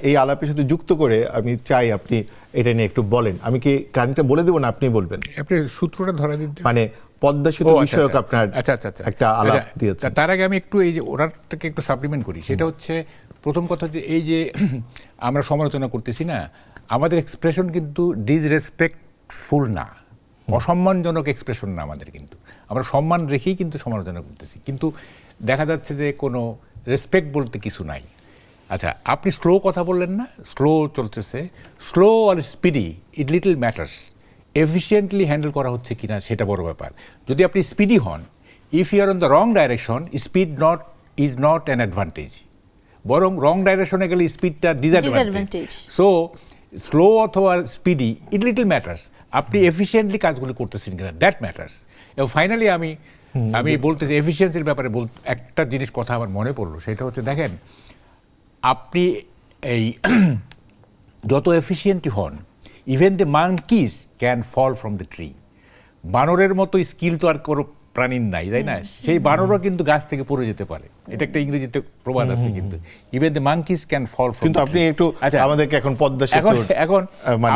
Speaker 1: এই আলাপের সাথে যুক্ত করে আমি চাই আপনি এটা নিয়ে একটু বলেন। আমি কি কারণটা বলে দেবো না আপনি বলবেন?
Speaker 3: আপনি সূত্রটা ধরা দিন।
Speaker 1: মানে পদ্মা সেতু বিষয়ক আপনার একটা আলাপ দিয়েছেন।
Speaker 3: তার আগে আমি একটু এই যে ওনারটাকে একটু সাপ্লিমেন্ট করি। সেটা হচ্ছে প্রথম কথা, যে এই যে আমরা সমালোচনা করতেছি না, আমাদের এক্সপ্রেশন কিন্তু ডিসরেসপেক্টফুল না, অসম্মানজনক এক্সপ্রেশন না আমাদের, কিন্তু আমরা সম্মান রেখেই কিন্তু সমালোচনা করতেছি, কিন্তু দেখা যাচ্ছে যে কোনো রেসপেক্ট বলতে কিছু নাই। আচ্ছা, আপনি স্লো কথা বললেন না, স্লো চলতেছে, স্লো আর speedy it little matters. Efficiently handle করা হচ্ছে কিনা সেটা বড় ব্যাপার। যদি আপনি স্পিডি হন, if you are on the wrong direction, speed is not an advantage, বরং রং ডাইরেকশনে গেলে স্পিডটা ডিসঅ্যাডভান্টেজ। সো স্লো অথবা স্পিডি ইট লিটল ম্যাটার্স, আপনি এফিসিয়েন্টলি কাজগুলো করতেছেন কিনা, দ্যাট ম্যাটার্স। এবং ফাইনালি আমি বলতেছি এফিসিয়েন্সির ব্যাপারে একটা জিনিস কথা আমার মনে পড়লো, সেটা হচ্ছে দেখেন, আপনি এই যত এফিসিয়েন্টই হন, even the monkeys can fall from the tree. বানরের মতো স্কিল তো আর কোনো প্রাণীর নাই, তাই না? সেই বানরও কিন্তু গাছ থেকে পড়ে যেতে পারে, এটা একটা ইংরেজিতে প্রবাদ আছে। কিন্তু even the monkeys can fall from.
Speaker 1: কিন্তু আপনি একটু আমাদেরকে এখন পদ্মা সেতু,
Speaker 3: এখন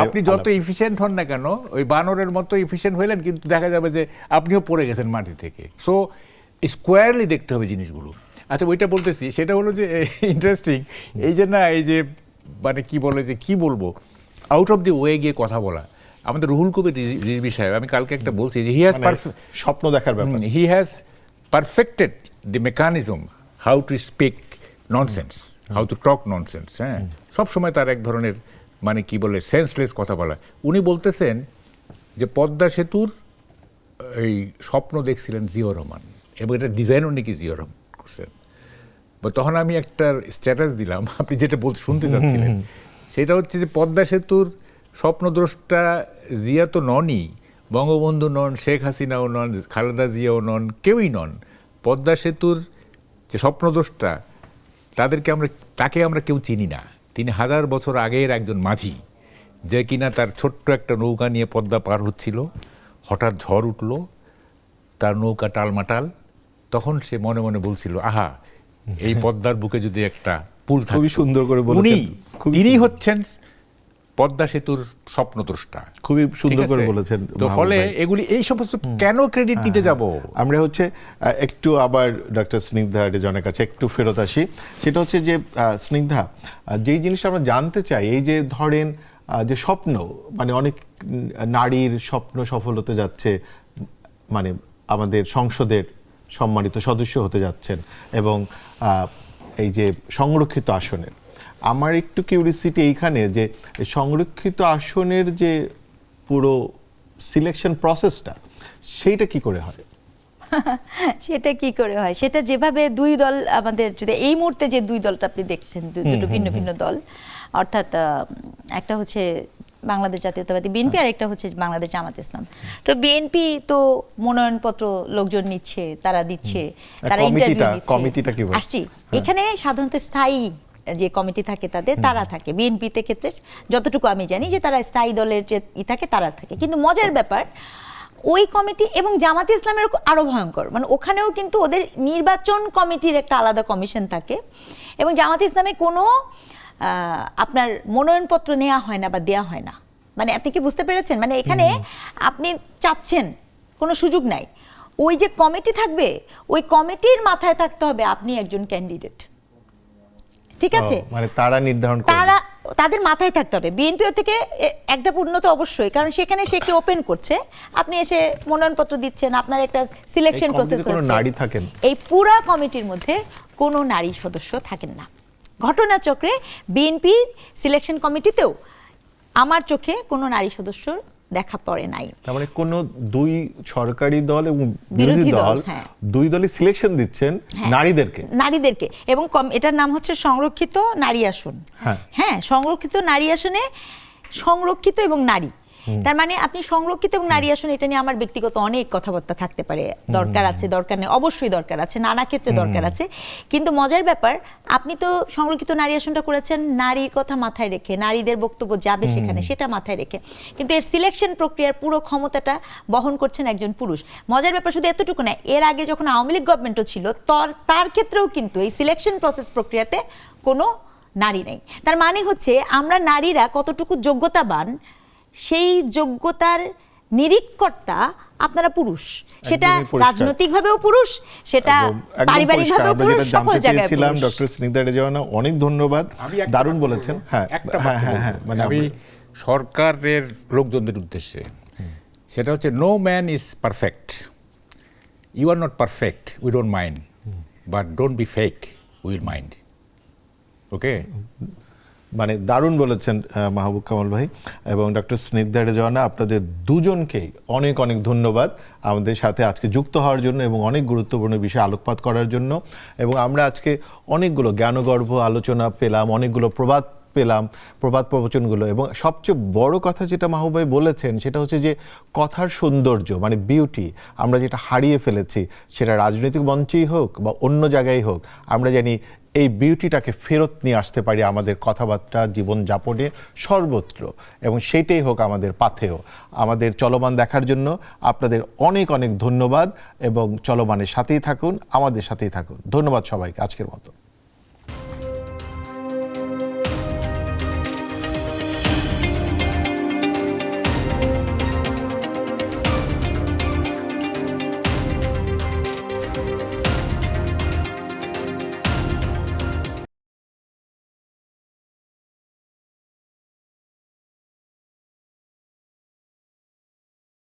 Speaker 3: আপনি যত এফিসিয়েন্ট হন না কেন, ওই বানরের মতো এফিসিয়েন্ট হইলেন, কিন্তু দেখা যাবে যে আপনিও পড়ে গেছেন মাটি থেকে। সো স্কোয়ারলি দেখতে হবে জিনিসগুলো। আচ্ছা, ওইটা বলতেছি, সেটা হলো যে ইন্টারেস্টিং এই যে না, এই যে মানে কি বলে, যে কি বলবো, আউট অফ দি ওয়ে গিয়ে কথা বলা। আমাদের রুহুল কবির রিজভী সাহেব, আমি কালকে একটা বলছি যে
Speaker 1: স্বপ্ন দেখার ব্যাপার,
Speaker 3: he has perfected the mechanism how to speak nonsense, how to talk nonsense. হ্যাঁ, সবসময় তার এক ধরনের মানে কি বলে সেন্সলেস কথা বলা। উনি বলতেছেন যে পদ্মা সেতুর এই স্বপ্ন দেখছিলেন জিয়াউর রহমান, এবং এটা ডিজাইনও নাকি জিয়াউর রহমান করছেন। তখন আমি একটা স্ট্যাটাস দিলাম, আপনি যেটা শুনতে চাচ্ছিলেন, সেটা হচ্ছে যে পদ্মা সেতুর স্বপ্নদ্রষ্টা জিয়া তো ননই, বঙ্গবন্ধু নন, শেখ হাসিনাও নন, খালেদা জিয়াও নন, কেউই নন। পদ্মা সেতুর যে স্বপ্নদ্রষ্টা, তাকে আমরা কেউ চিনি না। তিনি 1000 বছর আগের একজন মাঝি, যে কিনা তার ছোট্ট একটা নৌকা নিয়ে পদ্মা পার হচ্ছিল, হঠাৎ ঝড় উঠল, তার নৌকা টালমাটাল, তখন সে মনে মনে বলছিল, আহা, এই পদ্মার বুকে যদি একটা পুল থাকে।
Speaker 1: খুবই সুন্দর করে বলেছেন,
Speaker 3: তিনি হচ্ছেন পদ্মা সেতুর স্বপ্নদ্রষ্টা।
Speaker 1: খুবই সুন্দর করে বলেছেন।
Speaker 3: তো ফলে এগুলি, এই সমস্ত কেন ক্রেডিট নিতে যাব?
Speaker 1: আমরা হচ্ছে একটু আবার ডক্টর স্নিগ্ধা রেজওয়ানার কাছে একটু ফেরত আসি। সেটা হচ্ছে যে স্নিগ্ধা, যেই জিনিসটা আমরা জানতে চাই, এই যে ধরেন যে স্বপ্ন, মানে অনেক নারীর স্বপ্ন সফল হতে যাচ্ছে, মানে আমাদের সংসদের সম্মানিত সদস্য হতে যাচ্ছেন, এবং এই যে সংরক্ষিত আসনের, আমার একটু কিউরিসিটি এইখানে, যে সংরক্ষিত আসনের যে পুরো সিলেকশন প্রসেসটা, সেইটা কি করে হয়?
Speaker 2: সেটা কি করে হয়, সেটা যেভাবে দুই দল আমাদের, যদি এই মুহূর্তে যে দুই দলটা আপনি দেখছেন, দুটো ভিন্ন ভিন্ন দল, অর্থাৎ একটা হচ্ছে বাংলাদেশ জাতীয়তাবাদী বিএনপি, আর একটা হচ্ছে বাংলাদেশ জামাত ইসলাম। তো বিএনপি তো মনোনয়নপত্র লোকজন নিচ্ছে, তারা দিচ্ছে, তারা ইন্টারভিউ দিচ্ছে, আসছি। এখানে সাধারণত স্থায়ী যে কমিটি থাকে তারা থাকে। বিএনপিতে ক্ষেত্রে যতটুকু আমি জানি, যে তারা স্থায়ী দলের যে থাকে, তারা থাকে। কিন্তু মজার ব্যাপার, ওই কমিটি এবং জামাত ইসলামের আরো ভয়ঙ্কর, মানে ওখানেও কিন্তু ওদের নির্বাচন কমিটির একটা আলাদা কমিশন থাকে, এবং জামাত ইসলামে কোনো আপনার মনোনয়নপত্র নেওয়া হয় না বা দেয়া হয় না। মানে আপনি কি বুঝতে পেরেছেন? মানে এখানে আপনি চাচ্ছেন, কোনো সুযোগ নাই। ওই যে কমিটি থাকবে, ওই কমিটির মাথায় থাকতে হবে আপনি একজন ক্যান্ডিডেট, ঠিক আছে,
Speaker 1: মানে তারা নির্ধারণ করবে।
Speaker 2: তাদের মাথায় থাকতে হবে বিএনপিও থেকে এক ধাপ উন্নত অবশ্যই, কারণ সেখানে সে কি ওপেন করছে, আপনি এসে মনোনয়নপত্র দিচ্ছেন, আপনার একটা সিলেকশন প্রসেস হচ্ছে,
Speaker 1: নারী থাকেন,
Speaker 2: এই পুরা কমিটির মধ্যে কোনো নারী সদস্য থাকেন না। ঘটনাচক্রে বিএনপির সিলেকশন কমিটিতেও আমার চোখে কোনো নারী সদস্য দেখা পড়ে নাই।
Speaker 1: তার মানে কোন দুই সরকারি দল এবং বিরোধী দল, দুই দলই সিলেকশন দিচ্ছেন নারীদেরকে
Speaker 2: এবং এটার নাম হচ্ছে সংরক্ষিত নারী আসন। হ্যাঁ, সংরক্ষিত নারী আসনে সংরক্ষিত এবং নারী, তার মানে আপনি সংরক্ষিত এবং নারী আসন, এটা নিয়ে আমার ব্যক্তিগত অনেক কথাবার্তা থাকতে পারে, দরকার আছে দরকার নেই, অবশ্যই দরকার আছে, নানা ক্ষেত্রে দরকার আছে, কিন্তু মজার ব্যাপার আপনি তো সংরক্ষিত নারী আসনটা করেছেন নারীর কথা মাথায় রেখে, নারীদের বক্তব্য যাবে সেখানে সেটা মাথায় রেখে, কিন্তু এর সিলেকশন প্রক্রিয়ার পুরো ক্ষমতাটা বহন করছেন একজন পুরুষ। মজার ব্যাপার শুধু এতটুকু না, এর আগে যখন আওয়ামী লীগ গভর্নমেন্টও ছিল তার ক্ষেত্রেও কিন্তু এই সিলেকশন প্রসেস প্রক্রিয়াতে কোনো নারী নেই। তার মানে হচ্ছে আমরা নারীরা কতটুকু যোগ্যতাবান, সেই যোগ্যতার নিরীক্ষকর্তা আপনারা পুরুষ, সেটা রাজনৈতিকভাবেও পুরুষ, সেটা পারিবারিকভাবেও পুরুষ, সকল জায়গায় পুরুষ।
Speaker 1: ডক্টর স্নিগ্ধা রেজওয়ানা, অনেক ধন্যবাদ, দারুণ বলেছেন। হ্যাঁ,
Speaker 3: মানে আমি সরকারের লোকজনদের উদ্দেশ্যে, সেটা হচ্ছে no man is perfect, you are not perfect, we don't mind, but don't be fake, will mind. Okay,
Speaker 1: মানে দারুণ বলেছেন মাহবুব কামাল ভাই এবং ডক্টর স্নিগ্ধা রেজওয়ানা, আপনাদের দুজনকেই অনেক অনেক ধন্যবাদ আমাদের সাথে আজকে যুক্ত হওয়ার জন্য এবং অনেক গুরুত্বপূর্ণ বিষয়ে আলোকপাত করার জন্য। এবং আমরা আজকে অনেকগুলো জ্ঞানগর্ভ আলোচনা পেলাম, অনেকগুলো প্রবাদ প্রবচনগুলো, এবং সবচেয়ে বড় কথা যেটা মাহবুব ভাই বলেছেন সেটা হচ্ছে যে কথার সৌন্দর্য, মানে বিউটি, আমরা যেটা হারিয়ে ফেলেছি, সেটা রাজনৈতিক মঞ্চেই হোক বা অন্য জায়গায় হোক, আমরা জানি এই বিউটিটাকে ফেরত নিয়ে আসতে পারি আমাদের কথাবার্তা, জীবনযাপনে, সর্বত্র, এবং সেইটাই হোক আমাদের পাথেয়। আমাদের চলমান দেখার জন্য আপনাদের অনেক অনেক ধন্যবাদ এবং চলমানের সাথেই থাকুন, আমাদের সাথেই থাকুন। ধন্যবাদ সবাইকে আজকের মতো।